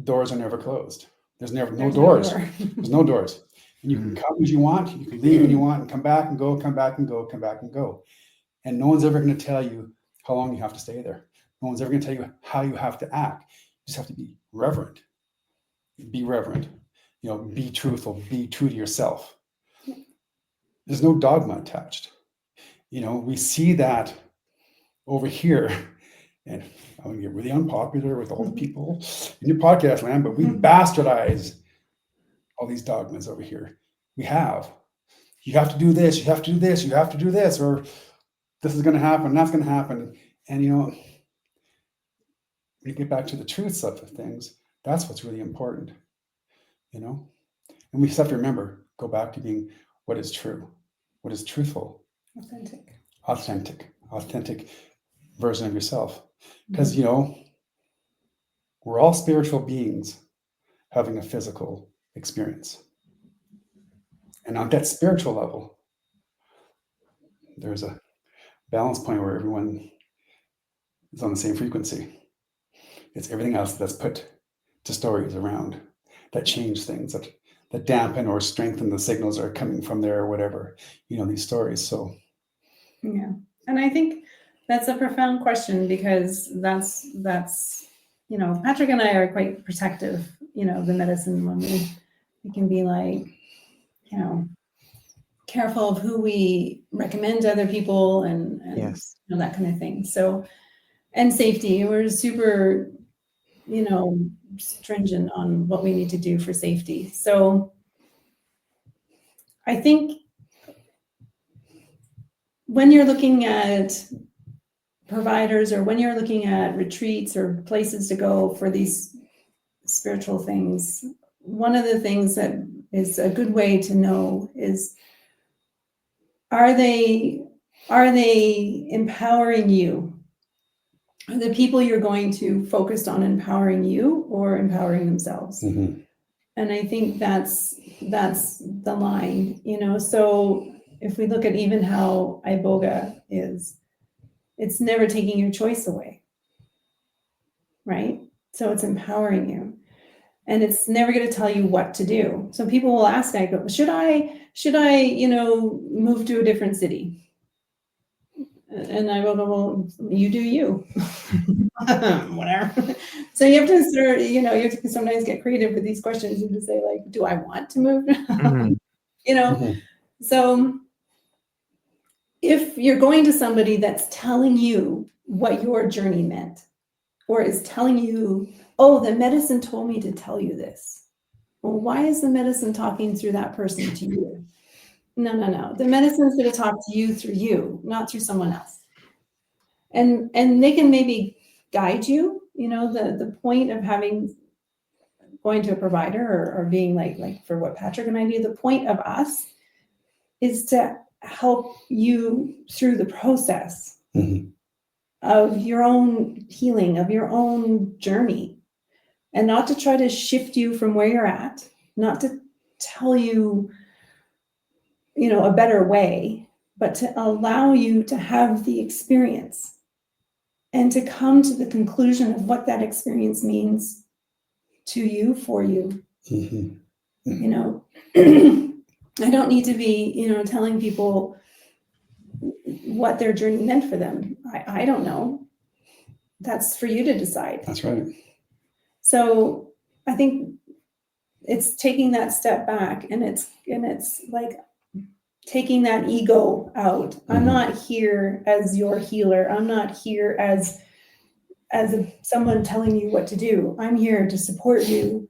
Doors are never closed. There's no doors. There's no doors. And you can come as you want. You can leave when you want and come back and go, come back and go, come back and go. And no one's ever going to tell you how long you have to stay there. No one's ever going to tell you how you have to act. You just have to be reverent. Be reverent. You know, be truthful. Be true to yourself. There's no dogma attached. You know, we see that over here. And I'm going to get really unpopular with all the people in your podcast land, but we bastardize all these dogmas over here. We have. You have to do this, you have to do this, you have to do this, or this is going to happen, that's going to happen. And, you know, when you get back to the truths of things, that's what's really important, you know? And we just have to remember, go back to being what is true, what is truthful. Authentic version of yourself. Because, you know, we're all spiritual beings having a physical experience. And on that spiritual level, there's a balance point where everyone is on the same frequency. It's everything else that's put to stories around that change things, that dampen or strengthen the signals that are coming from there or whatever, you know, these stories. So, yeah. And I think that's a profound question because that's, you know, Patrick and I are quite protective, you know, of the medicine when we can be like, you know, careful of who we recommend to other people and Yes. you know, that kind of thing. So, and safety, we're super, you know, stringent on what we need to do for safety. So I think when you're looking at providers or when you're looking at retreats or places to go for these spiritual things, one of the things that is a good way to know is, are they empowering you? Are the people you're going to focused on empowering you or empowering themselves? And I think that's the line, you know. So if we look at even how Iboga is, it's never taking your choice away, right? So it's empowering you. And it's never going to tell you what to do. So people will ask, I go, should I, you know, move to a different city? And I will go, well, you do you. Whatever. So you have to start, you know, you have to sometimes get creative with these questions and to say, like, do I want to move? You know, so if you're going to somebody that's telling you what your journey meant, or is telling you, oh, the medicine told me to tell you this. Well, why is the medicine talking through that person to you? No. The medicine's going to talk to you through you, not through someone else. And they can maybe guide you. You know, the point of going to a provider or being like for what Patrick and I do, the point of us is to help you through the process of your own healing, of your own journey, and not to try to shift you from where you're at, not to tell you, you know, a better way, but to allow you to have the experience and to come to the conclusion of what that experience means to you, for you. You know, I don't need to be, you know, telling people what their journey meant for them. I don't know. That's for you to decide. That's right. So I think it's taking that step back, and it's like taking that ego out. I'm not here as your healer. I'm not here as someone telling you what to do. I'm here to support you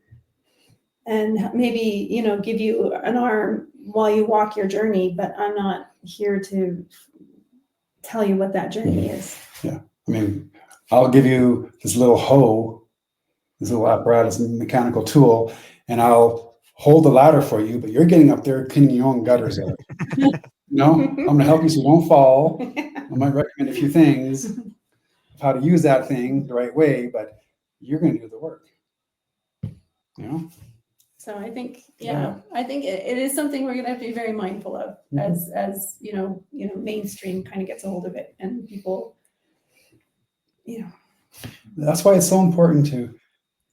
and maybe, you know, give you an arm while you walk your journey, but I'm not here to tell you what that journey is. Yeah. I mean, I'll give you this little hoe, this little apparatus, mechanical tool, and I'll hold the ladder for you, but you're getting up there cleaning your own gutters out. No, I'm going to help you so you don't fall. I might recommend a few things of how to use that thing the right way, but you're going to do the work. You know? So I think, I think it is something we're going to have to be very mindful of as you know, mainstream kind of gets a hold of it, and people, you know. That's why it's so important to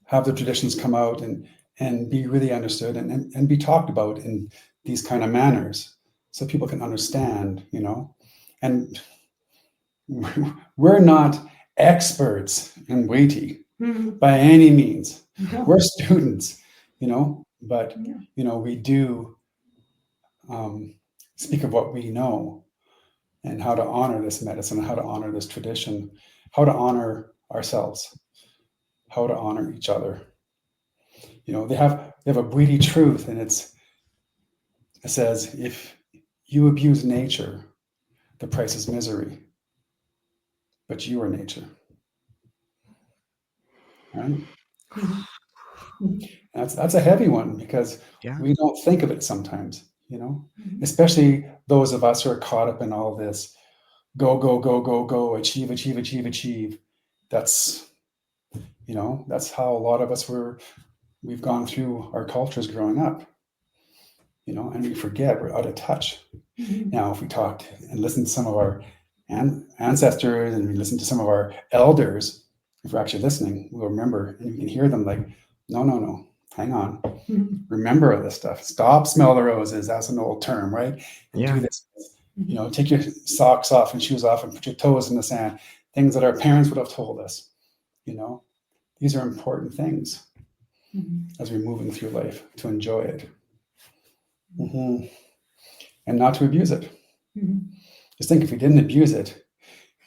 have the traditions come out and be really understood and be talked about in these kind of manners, so people can understand, you know. And we're not experts in Bwiti by any means. No. We're students, you know, but you know, we do speak of what we know and how to honor this medicine, how to honor this tradition, how to honor ourselves, how to honor each other. You know, they have a Bwiti truth, and it says, if you abuse nature, the price is misery, but you are nature. Right? That's a heavy one, because we don't think of it sometimes, you know, especially those of us who are caught up in all this go, achieve. That's, you know, that's how a lot of us we've gone through our cultures growing up, you know, and we forget, we're out of touch. Now, if we talk and listen to some of our ancestors, and we listen to some of our elders, if we're actually listening, we'll remember, and we can hear them like, no, hang on. Remember this stuff. Stop, smell the roses. That's an old term, right? Do this. You know, take your socks off and shoes off and put your toes in the sand. Things that our parents would have told us. You know, these are important things as we're moving through life, to enjoy it. And not to abuse it. Just think, if we didn't abuse it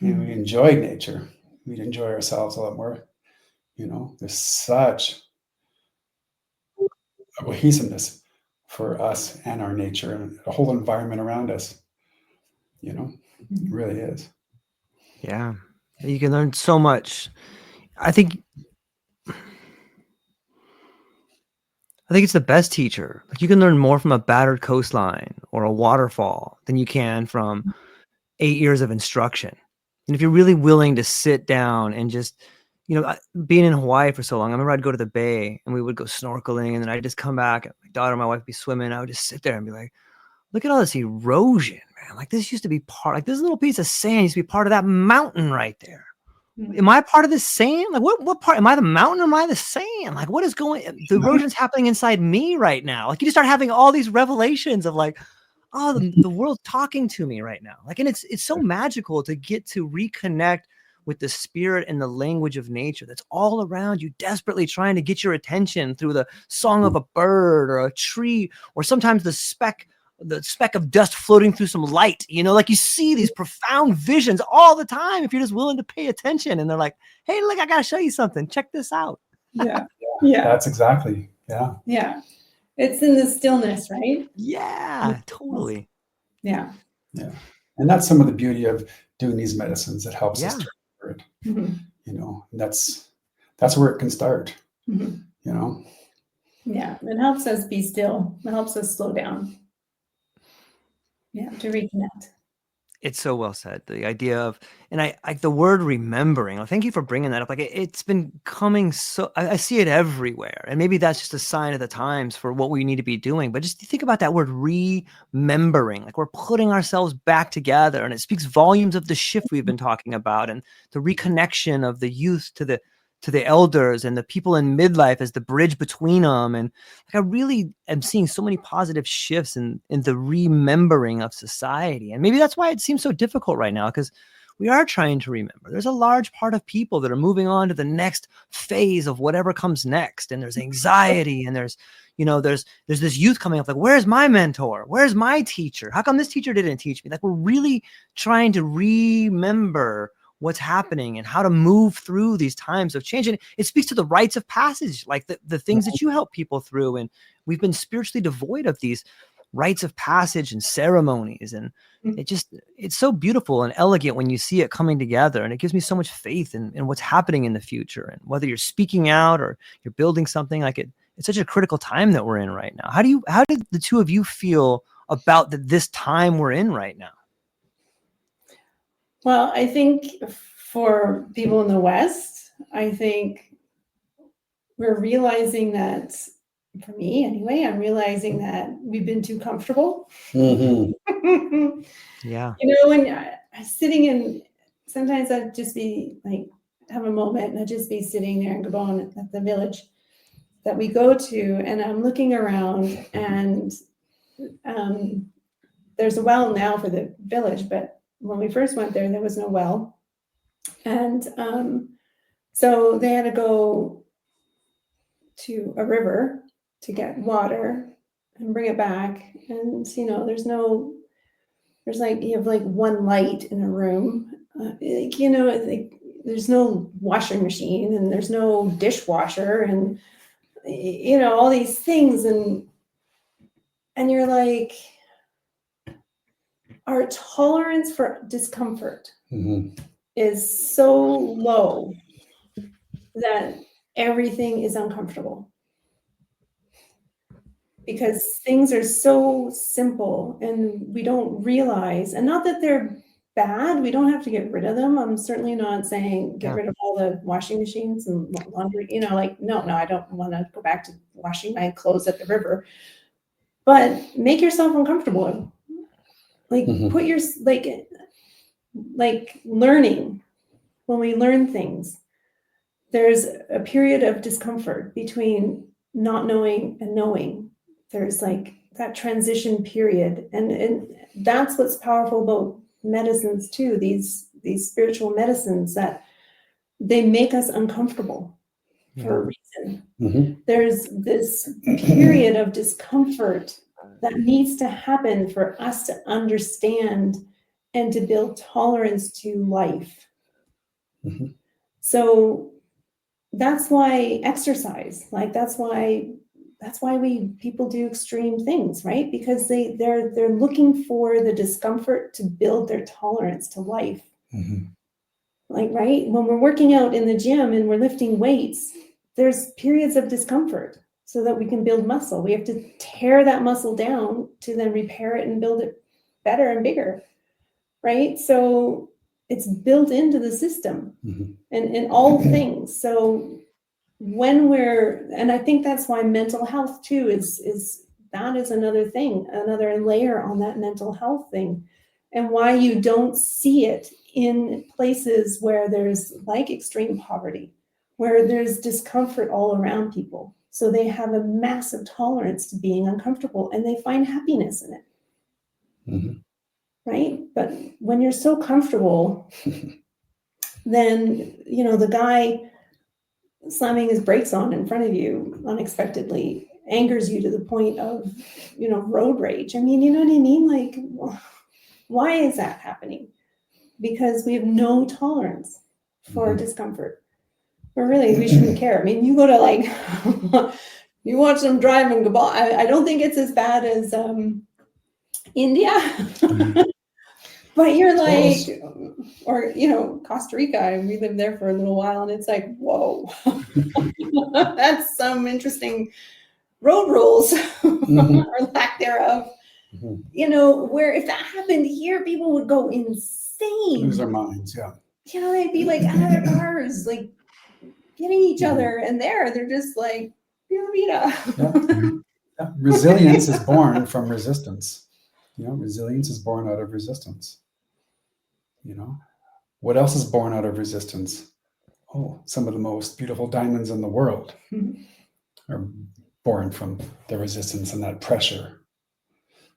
and we enjoyed nature, we'd enjoy ourselves a lot more. You know, there's such a cohesiveness for us and our nature and the whole environment around us. You know, it really is. Yeah, you can learn so much. I think it's the best teacher. Like, you can learn more from a battered coastline or a waterfall than you can from 8 years of instruction. And if you're really willing to sit down and just, you know, being in Hawaii for so long, I remember I'd go to the bay and we would go snorkeling, and then I'd just come back, and my daughter and my wife would be swimming. I would just sit there and be like, look at all this erosion, man. Like, this used to be like this little piece of sand used to be part of that mountain right there. Am I part of the sand? Like, what part? Am I the mountain or am I the sand? Like, what is the erosion's happening inside me right now? Like, you just start having all these revelations of like, oh, the world's talking to me right now. Like, and it's so magical to get to reconnect with the spirit and the language of nature that's all around you, desperately trying to get your attention through the song of a bird or a tree, or sometimes the speck the speck of dust floating through some light, like you see these profound visions all the time if you're just willing to pay attention. And they're like, hey, look, I got to show you something. Check this out. Yeah. That's exactly. Yeah. Yeah. It's in the stillness, right? Yeah, totally. Yeah. Yeah. And that's some of the beauty of doing these medicines. It helps us transfer it, Mm-hmm. and that's where it can start, Mm-hmm. Yeah. It helps us be still. It helps us slow down. Yeah. To reconnect. It's so well said. The idea of, and I the word remembering. Thank you for bringing that up. Like it's been coming so, I see it everywhere, and maybe that's just a sign of the times for what we need to be doing. But just think about that word remembering. Like we're putting ourselves back together, and it speaks volumes of the shift we've been talking about, and the reconnection of the youth to the elders and the people in midlife as the bridge between them. And like I really am seeing so many positive shifts in the remembering of society. And maybe that's why it seems so difficult right now, because we are trying to remember. There's a large part of people that are moving on to the next phase of whatever comes next. And there's anxiety, and there's this youth coming up like, where's my mentor? Where's my teacher? How come this teacher didn't teach me? Like we're really trying to remember what's happening and how to move through these times of change. And it speaks to the rites of passage, like the things that you help people through. And we've been spiritually devoid of these rites of passage and ceremonies. And it's so beautiful and elegant when you see it coming together. And it gives me so much faith in what's happening in the future. And whether you're speaking out or you're building something, like it's such a critical time that we're in right now. How did the two of you feel about this time we're in right now? Well, I think for people in the West, I think we're realizing that, for me anyway, I'm realizing that we've been too comfortable. Mm-hmm. Yeah. When I'm sitting in, sometimes I'd just be like, have a moment and I'd just be sitting there in Gabon at the village that we go to, and I'm looking around, and there's a well now for the village, but when we first went there was no well. And so they had to go to a river to get water and bring it back. And, there's you have like one light in a room, there's no washing machine, and there's no dishwasher, and, all these things. And you're like, our tolerance for discomfort is so low that everything is uncomfortable, because things are so simple and we don't realize, and not that they're bad, we don't have to get rid of them. I'm certainly not saying get rid of all the washing machines and laundry, no, I don't want to go back to washing my clothes at the river, but make yourself uncomfortable. Put your, learning, when we learn things, there's a period of discomfort between not knowing and knowing. There's that transition period. And that's what's powerful about medicines too, these spiritual medicines, that they make us uncomfortable for a reason. Mm-hmm. There's this period of discomfort that needs to happen for us to understand and to build tolerance to life. Mm-hmm. So that's why exercise, that's why people do extreme things, right? Because they're looking for the discomfort to build their tolerance to life. Mm-hmm. Right? When we're working out in the gym and we're lifting weights, there's periods of discomfort so that we can build muscle. We have to tear that muscle down to then repair it and build it better and bigger, right? So it's built into the system. Mm-hmm. and in all things. So and I think that's why mental health too is another thing, another layer on that mental health thing, and why you don't see it in places where there's extreme poverty, where there's discomfort all around people. So they have a massive tolerance to being uncomfortable, and they find happiness in it. Mm-hmm. Right? But when you're so comfortable, then, the guy slamming his brakes on in front of you unexpectedly, angers you to the point of, road rage. I mean, you know what I mean? Like, why is that happening? Because we have no tolerance for discomfort. But really, we shouldn't care. I mean, you go to like, you watch them drive in Gabon. I don't think it's as bad as India. But you're like, or, Costa Rica, and we lived there for a little while, and it's like, whoa, that's some interesting road rules or lack thereof. Where if that happened here, people would go insane. Lose their minds, yeah. They'd be like out of their cars, like getting each other, and they're just like, Vida. Yeah. Resilience is born from resistance. Resilience is born out of resistance. What else is born out of resistance? Oh, some of the most beautiful diamonds in the world are born from the resistance and that pressure.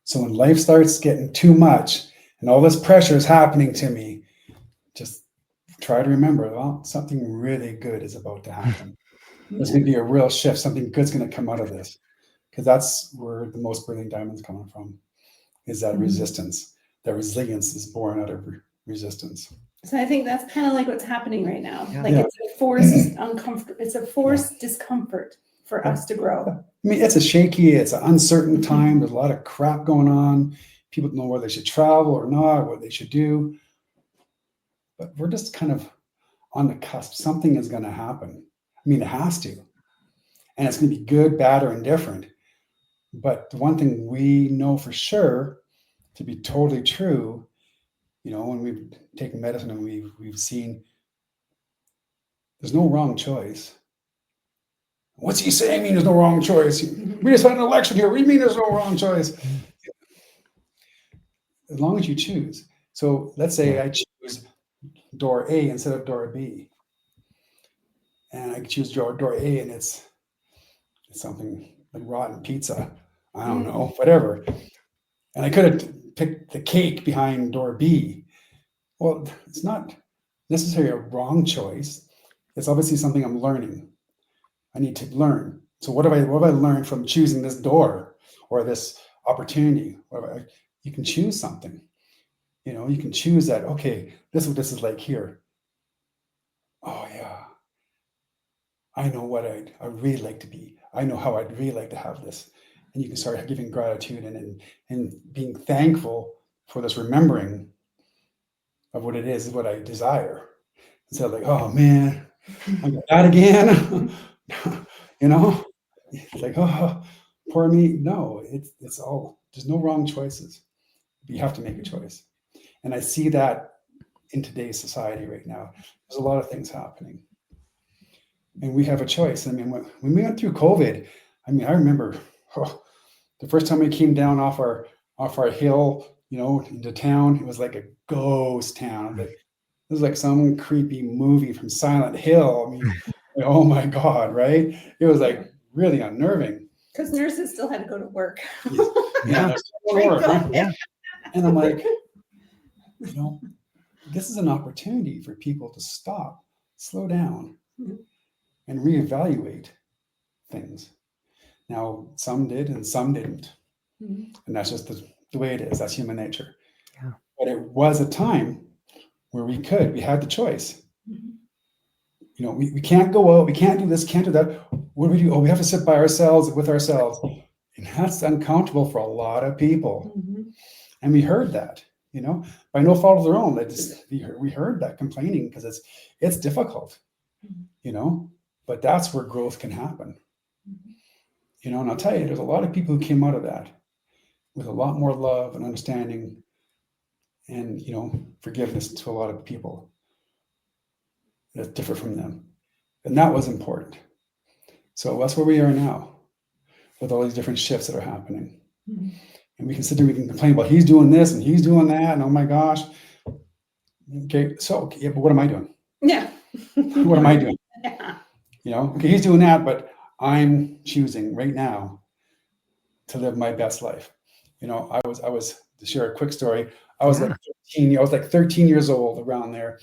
So when life starts getting too much and all this pressure is happening to me, just try to remember, well, something really good is about to happen. There's going to be a real shift. Something good's going to come out of this, because that's where the most brilliant diamonds coming from, is that resistance. That resilience is born out of resistance. So I think that's kind of like what's happening right now. It's a forced discomfort for us to grow. I mean, it's an uncertain time. There's a lot of crap going on. People don't know whether they should travel or not, what they should do. But we're just kind of on the cusp. Something is going to happen. I mean, it has to. And it's going to be good, bad, or indifferent. But the one thing we know for sure to be totally true, when we've taken medicine and we've seen there's no wrong choice. What's he saying? Mean there's no wrong choice? We just had an election here. What do you mean there's no wrong choice? As long as you choose. So let's say I choose door A instead of door B. And I choose door A, and it's something like rotten pizza. I don't know, whatever. And I could have picked the cake behind door B. Well, it's not necessarily a wrong choice. It's obviously something I'm learning. I need to learn. So what have I learned from choosing this door or this opportunity? You can choose something. You can choose that, okay, this is what this is like here. Oh yeah. I know what I'd really like to be. I know how I'd really like to have this. And you can start giving gratitude and being thankful for this remembering of what it is what I desire. Instead of like, oh man, I got that again. It's like, oh, poor me. No, it's all, there's no wrong choices. You have to make a choice. And I see that in today's society right now. There's a lot of things happening. And we have a choice. I mean, when we went through COVID, I remember the first time we came down off our hill, into town, it was like a ghost town. It was like some creepy movie from Silent Hill. I mean, oh my God, right? It was like really unnerving. Because nurses still had to go to work. Yeah. And I'm like, this is an opportunity for people to stop, slow down, and reevaluate things. Now, some did and some didn't. And that's just the way it is. That's human nature. Yeah. But it was a time where we had the choice. We can't go out, we can't do this, can't do that. What do we do? Oh, we have to sit by ourselves, with ourselves. And that's uncomfortable for a lot of people. And we heard that, by no fault of their own. We heard that complaining because it's difficult, but that's where growth can happen. And I'll tell you, there's a lot of people who came out of that with a lot more love and understanding and, forgiveness to a lot of people that differ from them. And that was important. So that's where we are now with all these different shifts that are happening. And we can sit there, we can complain about he's doing this and he's doing that. And oh my gosh. Okay. So, yeah, but what am I doing? Yeah. What am I doing? Yeah. Okay, he's doing that, but I'm choosing right now to live my best life. I was to share a quick story. I was like 13 years old around there.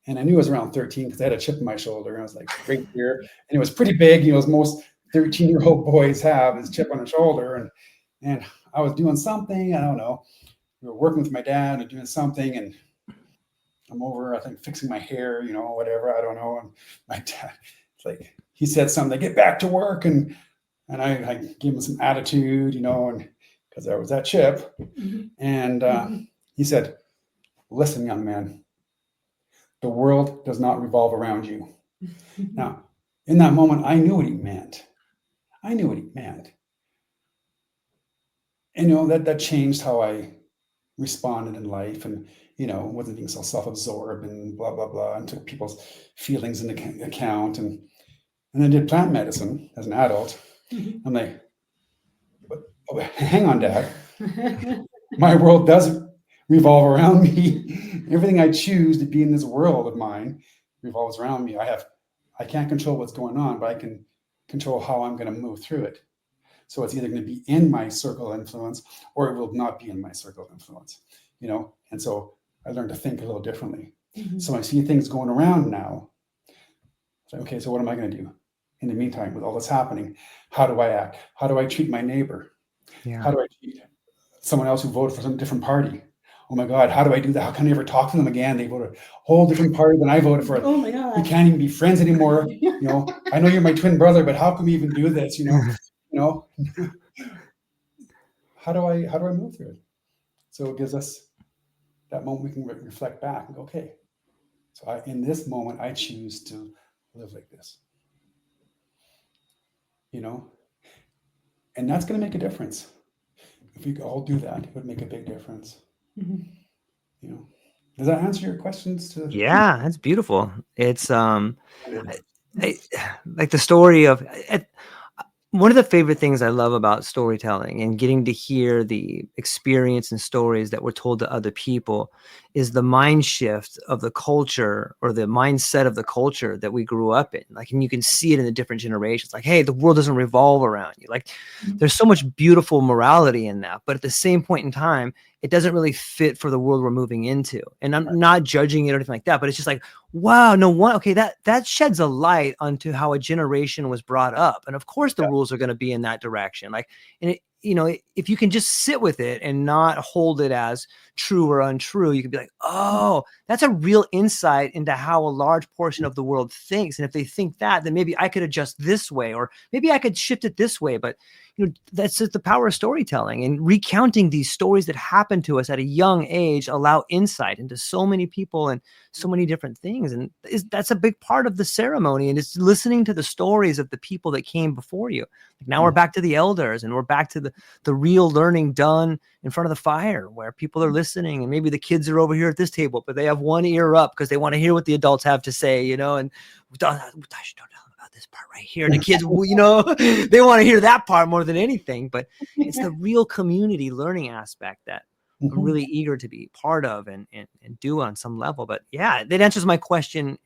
And I knew I was around 13 because I had a chip in my shoulder. And I was like right here. And it was pretty big. It was most 13-year-old boys have is chip on their shoulder. And I was doing something, I don't know. We were working with my dad and doing something, and I'm over, I think, fixing my hair, whatever, I don't know. And my dad, it's like, he said something, get back to work. And I gave him some attitude, and because I was that chip. And he said, listen, young man, the world does not revolve around you. Now, in that moment, I knew what he meant. And, that changed how I responded in life, and, wasn't being so self-absorbed and blah, blah, blah, and took people's feelings into account. And I did plant medicine as an adult. I'm like, hang on, Dad. My world does revolve around me. Everything I choose to be in this world of mine revolves around me. I can't control what's going on, but I can control how I'm going to move through it. So it's either going to be in my circle of influence, or it will not be in my circle of influence, And so I learned to think a little differently. So I see things going around now. So, okay, so what am I going to do? In the meantime, with all that's happening, how do I act? How do I treat my neighbor? Yeah. How do I treat someone else who voted for some different party? Oh my God, how do I do that? How can I ever talk to them again? They voted a whole different party than I voted for. Oh my God. We can't even be friends anymore. I know you're my twin brother, but how can we even do this? How do I move through it? So it gives us that moment we can reflect back and go, okay, so in this moment, I choose to live like this. And that's going to make a difference. If we all do that, it would make a big difference. Does that answer your questions? Yeah, that's beautiful. It's like the story of one of the favorite things I love about storytelling and getting to hear the experience and stories that were told to other people is the mind shift of the culture, or the mindset of the culture that we grew up in. And you can see it in the different generations. Like, hey, the world doesn't revolve around you. There's so much beautiful morality in that, but at the same point in time, it doesn't really fit for the world we're moving into. And I'm not judging it or anything like that, but it's just like, wow, no one, okay, that sheds a light onto how a generation was brought up. And of course the rules are going to be in that direction. If you can just sit with it and not hold it as true or untrue, you can be like, oh, that's a real insight into how a large portion of the world thinks. And if they think that, then maybe I could adjust this way, or maybe I could shift it this way. But that's just the power of storytelling, and recounting these stories that happen to us at a young age allow insight into so many people and so many different things. And that's a big part of the ceremony. And it's listening to the stories of the people that came before you. Now we're back to the elders, and we're back to the real learning done in front of the fire, where people are listening, and maybe the kids are over here at this table, but they have one ear up because they want to hear what the adults have to say, and don't tell them about this part right here. And the kids, they want to hear that part more than anything, but it's the real community learning aspect that I'm really eager to be part of and do on some level. But yeah, that answers my question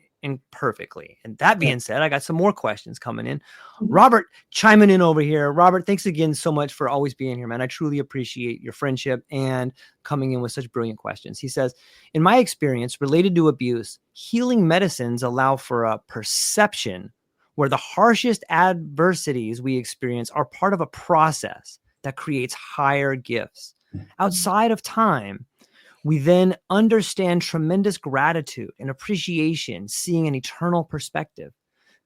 perfectly. And that being said, I got some more questions coming in. Robert chiming in over here. Robert, thanks again so much for always being here, man. I truly appreciate your friendship and coming in with such brilliant questions. He says, in my experience related to abuse, healing medicines allow for a perception where the harshest adversities we experience are part of a process that creates higher gifts. Outside of time, we then understand tremendous gratitude and appreciation, seeing an eternal perspective.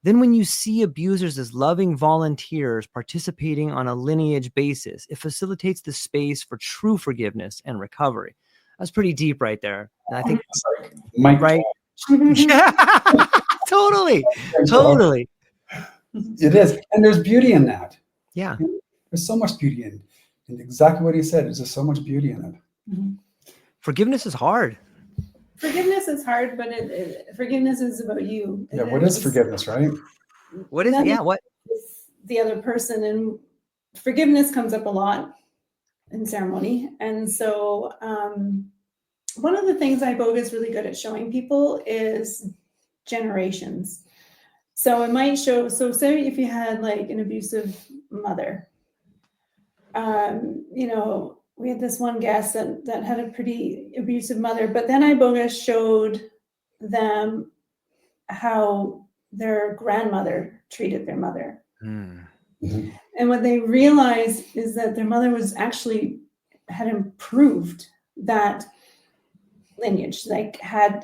Then when you see abusers as loving volunteers participating on a lineage basis, it facilitates the space for true forgiveness and recovery. That's pretty deep right there. And I think, right? Yeah, totally. It is. And there's beauty in that. Yeah. There's so much beauty in exactly what he said. There's just so much beauty in it. Forgiveness is hard. Forgiveness is hard, but forgiveness is about you. Yeah, what is forgiveness, right? What is it? Yeah, what? The other person, and forgiveness comes up a lot in ceremony. And so one of the things Iboga is really good at showing people is generations. So it might show, so say if you had like an abusive mother, we had this one guest that had a pretty abusive mother, but then Iboga showed them how their grandmother treated their mother. Mhm. And what they realized is that their mother was actually had improved that lineage, like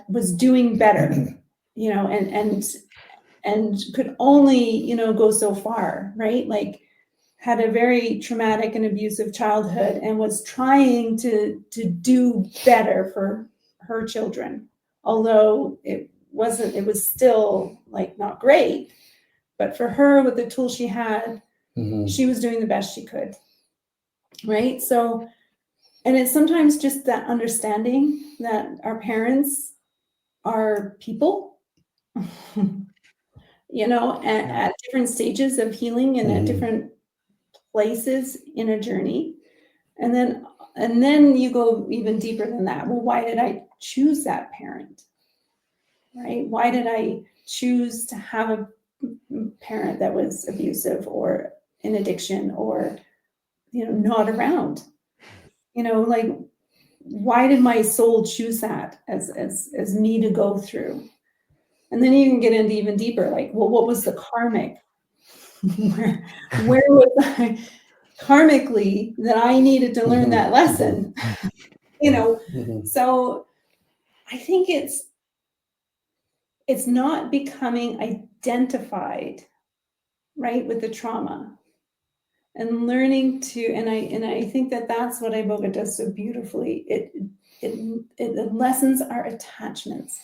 was doing better, you know, and could only, you know, go so far, right? Like had a very traumatic and abusive childhood and was trying to do better for her children. Although it was still like not great, but for her with the tools she had, Mhm. she was doing the best she could. Right? So, and it's sometimes just that understanding that our parents are people, you know, at different stages of healing and at Mhm. different places in a journey. And then you go even deeper than that. Well, why did I choose that parent? Right? Why did I choose to have a parent that was abusive or in addiction or, you know, not around? You know, like, why did my soul choose that as me to go through? And then you can get into even deeper, like, well, what was the karmic? where was I karmically that I needed to learn that lesson? You know, Mhm. so I think it's not becoming identified, right, with the trauma and learning to, and I think that that's what Iboga does so beautifully. It lessens our attachments.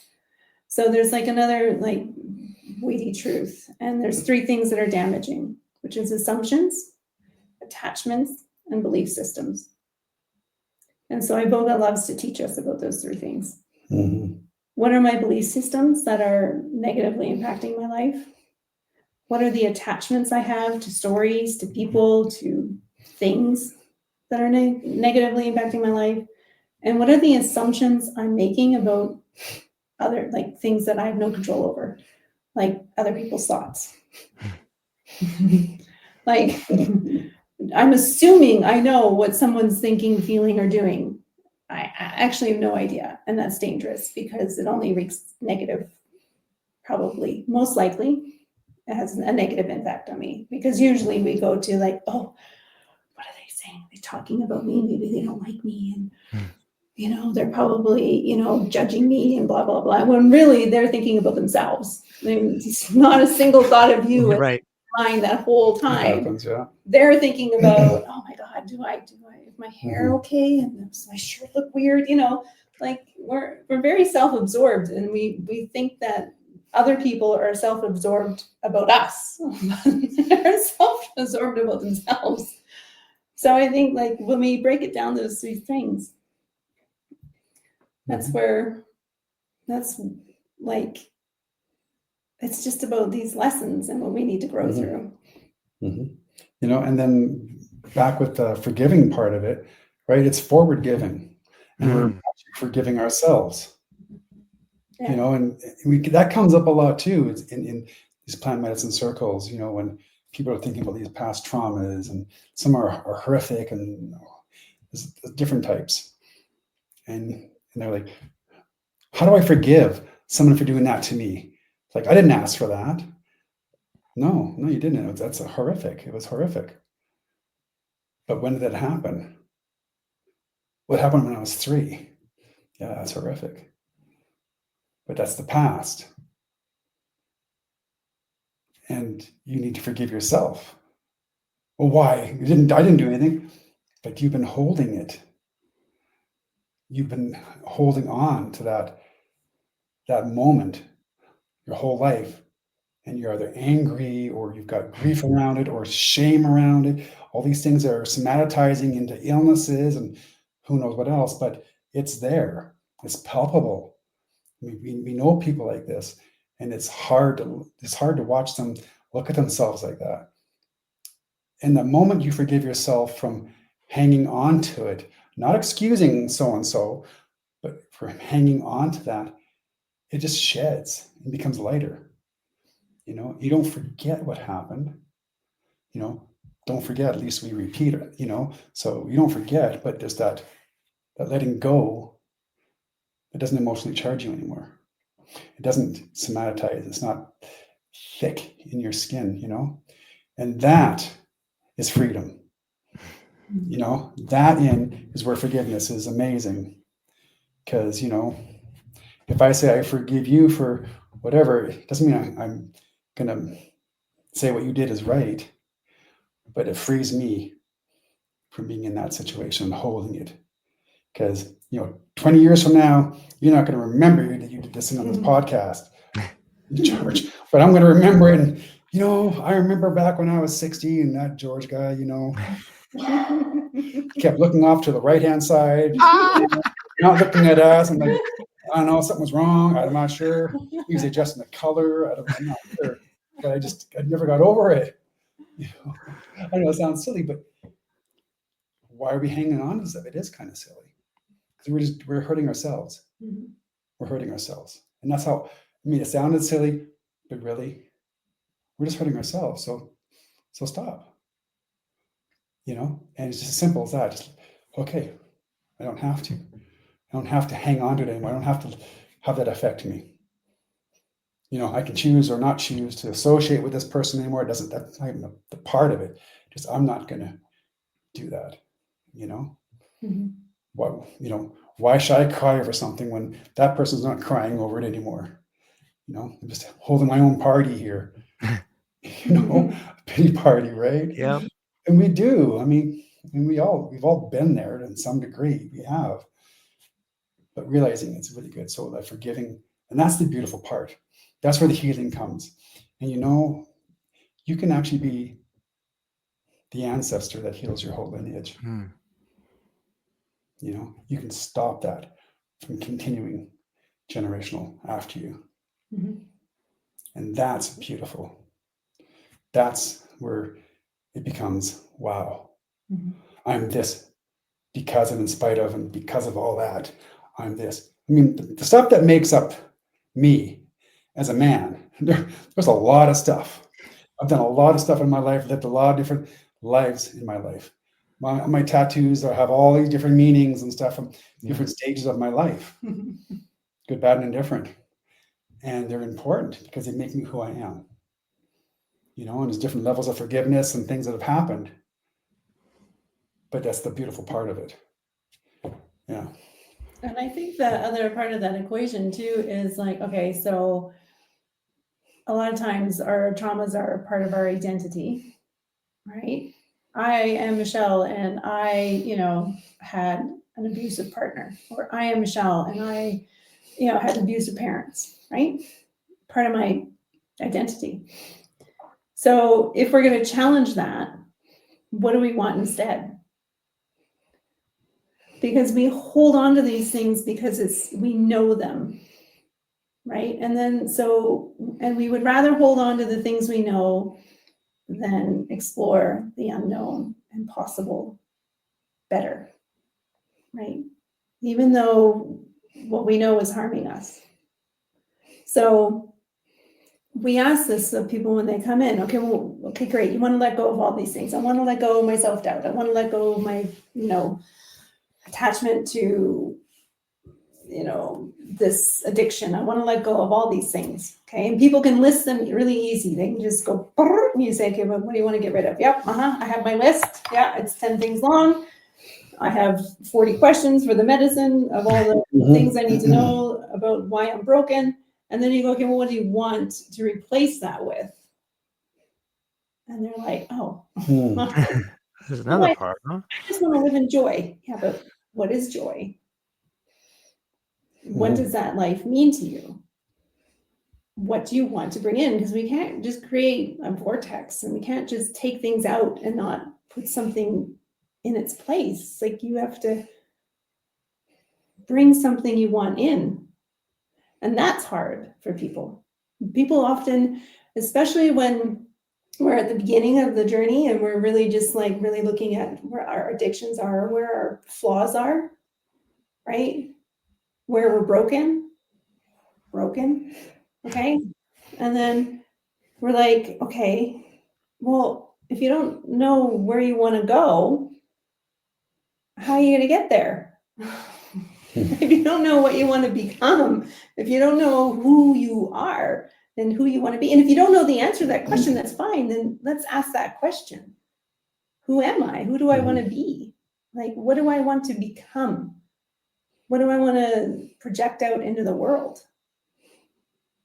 So there's like another like weighty truth, and there's three things that are damaging, which is assumptions, attachments, and belief systems. And so Iboga loves to teach us about those three things. Mhm. What are my belief systems that are negatively impacting my life? What are the attachments I have to stories, to people, to things that are negatively impacting my life? And what are the assumptions I'm making about other, like things that I have no control over, like other people's thoughts? Like, I'm assuming I know what someone's thinking, feeling, or doing. I actually have no idea. And that's dangerous because it only wreaks negative, probably, most likely, it has a negative impact on me. Because usually we go to like, oh, what are they saying? They're talking about me. Maybe they don't like me. And, you know, they're probably, you know, judging me and blah, blah, blah. When really they're thinking about themselves. I mean, it's not a single thought of you in Right. mind that whole It time. happens, yeah. They're thinking about, oh my God, is my hair Mhm. okay? And does my shirt look weird? You know, like we're very self-absorbed, and we think that other people are self-absorbed about us. They're self-absorbed about themselves. So I think like when we break it down those three things, that's Mhm. where that's like it's just about these lessons and what we need to grow Mhm. through. Mhm. You know, and then back with the forgiving part of it, right? It's forward giving, and we're Mm. actually forgiving ourselves. Yeah. You know, and that comes up a lot too in these plant medicine circles. You know, when people are thinking about these past traumas, and some are horrific, and there's different types, and they're like, how do I forgive someone for doing that to me? Like, I didn't ask for that. No, you didn't. That's horrific. It was horrific. But when did that happen? What happened when I was 3? Yeah, that's horrific. But that's the past. And you need to forgive yourself. Well, why? I didn't do anything. But you've been holding it. You've been holding on to that moment your whole life. And you're either angry or you've got grief around it or shame around it. All these things are somatizing into illnesses and who knows what else, but it's there. It's palpable. We know people like this, and it's hard to watch them look at themselves like that. And the moment you forgive yourself from hanging on to it, not excusing so and so, but for hanging on to that, it just sheds and becomes lighter. You know, you don't forget what happened. You know, don't forget. At least we repeat it. You know, so you don't forget, but there's that letting go. It doesn't emotionally charge you anymore. It doesn't somatize. It's not thick in your skin, you know? And that is freedom. You know, that is where forgiveness is amazing. Because, you know, if I say I forgive you for whatever, it doesn't mean I'm going to say what you did is right, but it frees me from being in that situation and holding it. Because, you know, 20 years from now, you're not going to remember that you did this thing on this podcast, George, but I'm going to remember it. And, you know, I remember back when I was 60 and that George guy, you know, kept looking off to the right-hand side, not looking at us. I'm like, I don't know, something was wrong. I'm not sure. He was adjusting the color. I'm not sure. But I never got over it. You know, I know it sounds silly, but why are we hanging on to stuff? It is kind of silly. Because we're hurting ourselves. Mhm. We're hurting ourselves. And that's how, I mean, it sounded silly, but really, we're just hurting ourselves. So stop. You know, and it's just as simple as that. Just, okay, I don't have to. I don't have to hang on to it anymore. I don't have to have that affect me. You know, I can choose or not choose to associate with this person anymore. That's not even the part of it. Just, I'm not going to do that. You know, what, you know, why should I cry over something when that person's not crying over it anymore? You know, I'm just holding my own party here. You know, a pity party, right? Yeah. And we do. I mean, we've all been there in some degree. We have. But realizing it's really good. So that forgiving, and that's the beautiful part. That's where the healing comes. And you know, you can actually be the ancestor that heals your whole lineage. You know, you can stop that from continuing generational after you. And that's beautiful. That's where it becomes, wow, I'm this because of, in spite of, and because of all that, I'm this. I mean, the stuff that makes up me as a man, there's a lot of stuff. I've done a lot of stuff in my life, lived a lot of different lives in my life. My tattoos have all these different meanings and stuff from different stages of my life, good, bad, and indifferent. And they're important because they make me who I am. You know, and there's different levels of forgiveness and things that have happened. But that's the beautiful part of it. Yeah. And I think the other part of that equation too is like, okay, so a lot of times our traumas are part of our identity, right? I am Michelle and I, you know, had an abusive partner, or I am Michelle and I, you know, had abusive parents, right? Part of my identity. So if we're going to challenge that, what do we want instead? Because we hold on to these things because we know them, right? And then and we would rather hold on to the things we know than explore the unknown and possible better, right? Even though what we know is harming us. So we ask this of people when they come in. Okay, great. You want to let go of all these things. I want to let go of my self-doubt. I want to let go of my, you know, attachment to, you know, this addiction. I want to let go of all these things. Okay. And people can list them really easy. They can just go, and you say, okay, well, what do you want to get rid of? Yep. I have my list. Yeah. It's 10 things long. I have 40 questions for the medicine of all the things I need to know about why I'm broken. And then you go, okay, well, what do you want to replace that with? And they're like, oh, There's another part, huh? I just want to live in joy. Yeah, but what is joy? What does that life mean to you? What do you want to bring in? Because we can't just create a vortex and we can't just take things out and not put something in its place. Like you have to bring something you want in. And that's hard for people. People often, especially when we're at the beginning of the journey and we're really just like really looking at where our addictions are, where our flaws are, right? Where we're broken, okay? And then we're like, okay, well, if you don't know where you want to go, how are you going to get there? If you don't know what you want to become, if you don't know who you are, then who you want to be. And if you don't know the answer to that question, that's fine. Then let's ask that question. who am I? Who do I want to be? Like, what do I want to become? What do I want to project out into the world?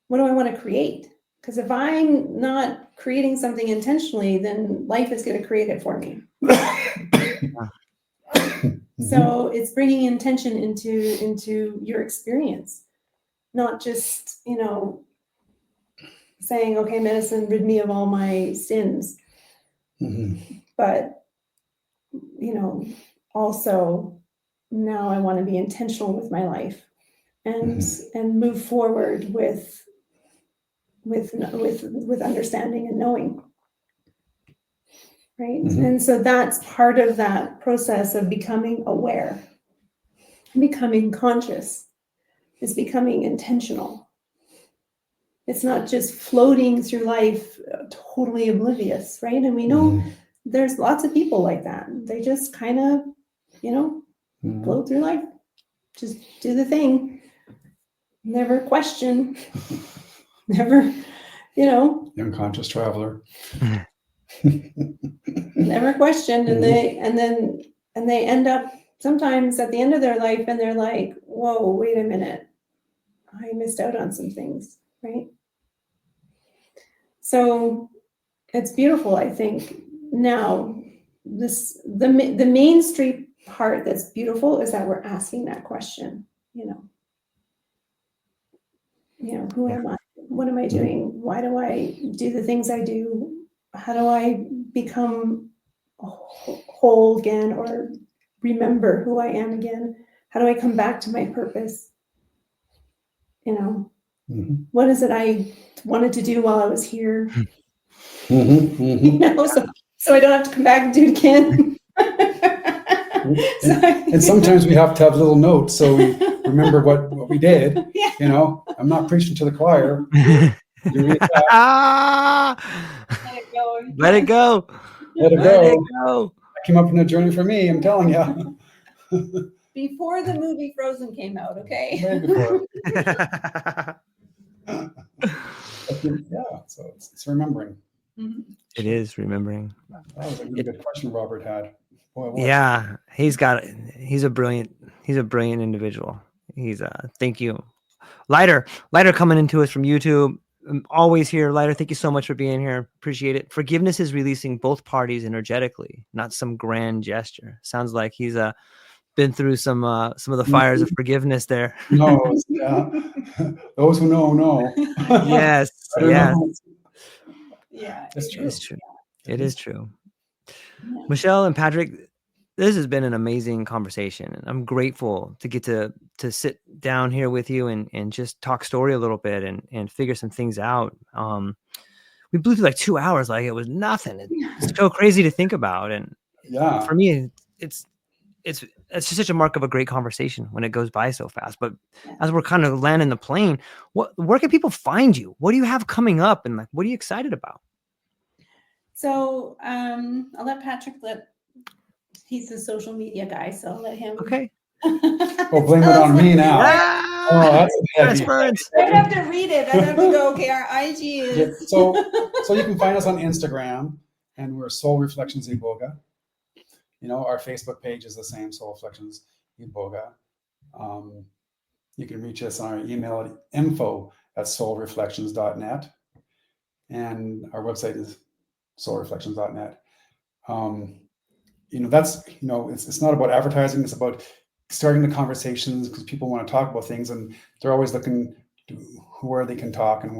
What do I want to create? Because if I'm not creating something intentionally, then life is going to create it for me. So it's bringing intention into your experience, not just, saying, okay, medicine, rid me of all my sins. But, also now I want to be intentional with my life and move forward with understanding and knowing. Right. And so that's part of that process of becoming aware, becoming conscious, is becoming intentional. It's not just floating through life totally oblivious, right? And we know there's lots of people like that. They just kind of, float through life, just do the thing, never question, never, The unconscious traveler. Never question, and they end up sometimes at the end of their life, and they're like, "Whoa, wait a minute, I missed out on some things," right? So it's beautiful. I think now the main street part that's beautiful is that we're asking that question. Who am I? What am I doing? Why do I do the things I do? How do I become whole again, or remember who I am again? How do I come back to my purpose? What is it I wanted to do while I was here? So I don't have to come back and do it again. And sometimes we have to have little notes so we remember what we did. I'm not preaching to the choir. Let it go. Let it go. I came up on a journey for me, I'm telling you. Before the movie Frozen came out, okay? Way before. So it's remembering. It is remembering. That was a really good question Robert had. Boy, yeah, he's a brilliant individual. Thank you. Lighter coming into us from YouTube. I'm always here. Lighter, thank you so much for being here. Appreciate it. Forgiveness is releasing both parties energetically, not some grand gesture. Sounds like he's been through some of the fires of forgiveness there. No, yeah. Those who know. Yes. Yeah, It's true. It's true. It is true. Yeah. Michele and Patrick, this has been an amazing conversation, and I'm grateful to get to sit down here with you and just talk story a little bit and figure some things out. We blew through like 2 hours like it was nothing. It's so crazy to think about, and for me, it's just such a mark of a great conversation when it goes by so fast. But as we're kind of landing the plane, where can people find you? What do you have coming up, and like what are you excited about? So I'll let Patrick he's the social media guy, so I'll let him. Okay. Oh, blame it on me now. Oh, that's transference. I have to read it. I have to go, okay, our IG is. Yeah, so you can find us on Instagram, and we're Soul Reflections Iboga. Our Facebook page is the same, Soul Reflections Iboga. You can reach us on our email at info@soulreflections.net, and our website is soulreflections.net. It's not about advertising. It's about starting the conversations, because people want to talk about things, and they're always looking to where they can talk and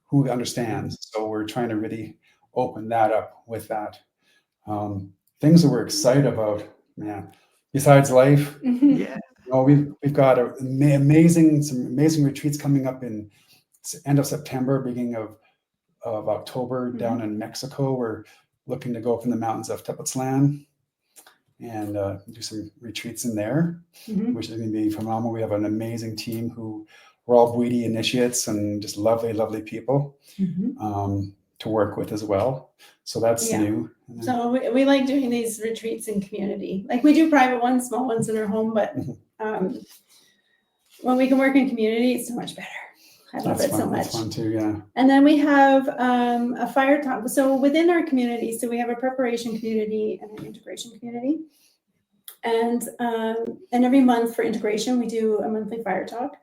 who understands. So we're trying to really open that up with that. Things that we're excited about, man. Besides life, we've got some amazing retreats coming up in end of September, beginning of October, down in Mexico. We're looking to go up in the mountains of Tepoztlan and do some retreats in there, which is going to be phenomenal. We have an amazing team who we're all Bwiti initiates and just lovely, lovely people to work with as well. So that's new. So we like doing these retreats in community. Like we do private ones, small ones in our home, but when we can work in community, it's so much better. I love That's it fun. so much. That's fun too. Yeah. And then we have a fire talk. So within our community, so we have a preparation community and an integration community. And every month for integration, we do a monthly fire talk.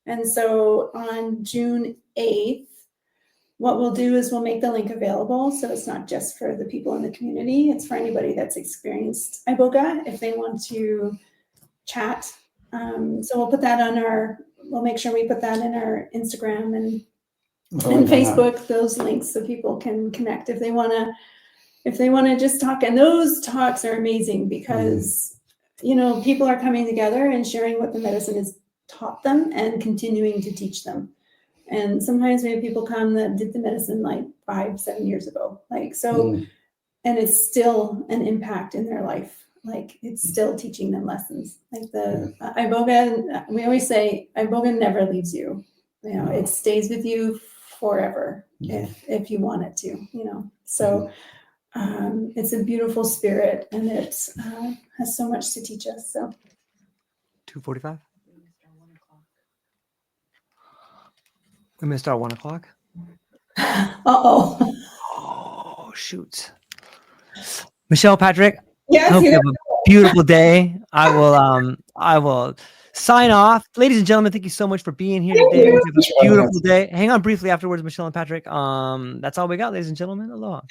And so on June 8th, what we'll do is we'll make the link available. So it's not just for the people in the community, it's for anybody that's experienced Iboga if they want to chat. So we'll put that on we'll make sure we put that in our Instagram and Facebook, those links, so people can connect if they want to just talk. And those talks are amazing because, people are coming together and sharing what the medicine has taught them and continuing to teach them. And sometimes we have people come that did the medicine like 5-7 years ago, and it's still an impact in their life. Like it's still teaching them lessons. Like the Iboga, we always say Iboga never leaves you. It stays with you forever if you want it to. So it's a beautiful spirit, and it has so much to teach us. So 2:45. We missed our 1 o'clock. Oh shoot. Michele, Patrick. Yes, I hope you have a beautiful day. I will sign off. Ladies and gentlemen, thank you so much for being here today. You have a beautiful day. Hang on briefly afterwards, Michele and Patrick. That's all we got, ladies and gentlemen. Aloha.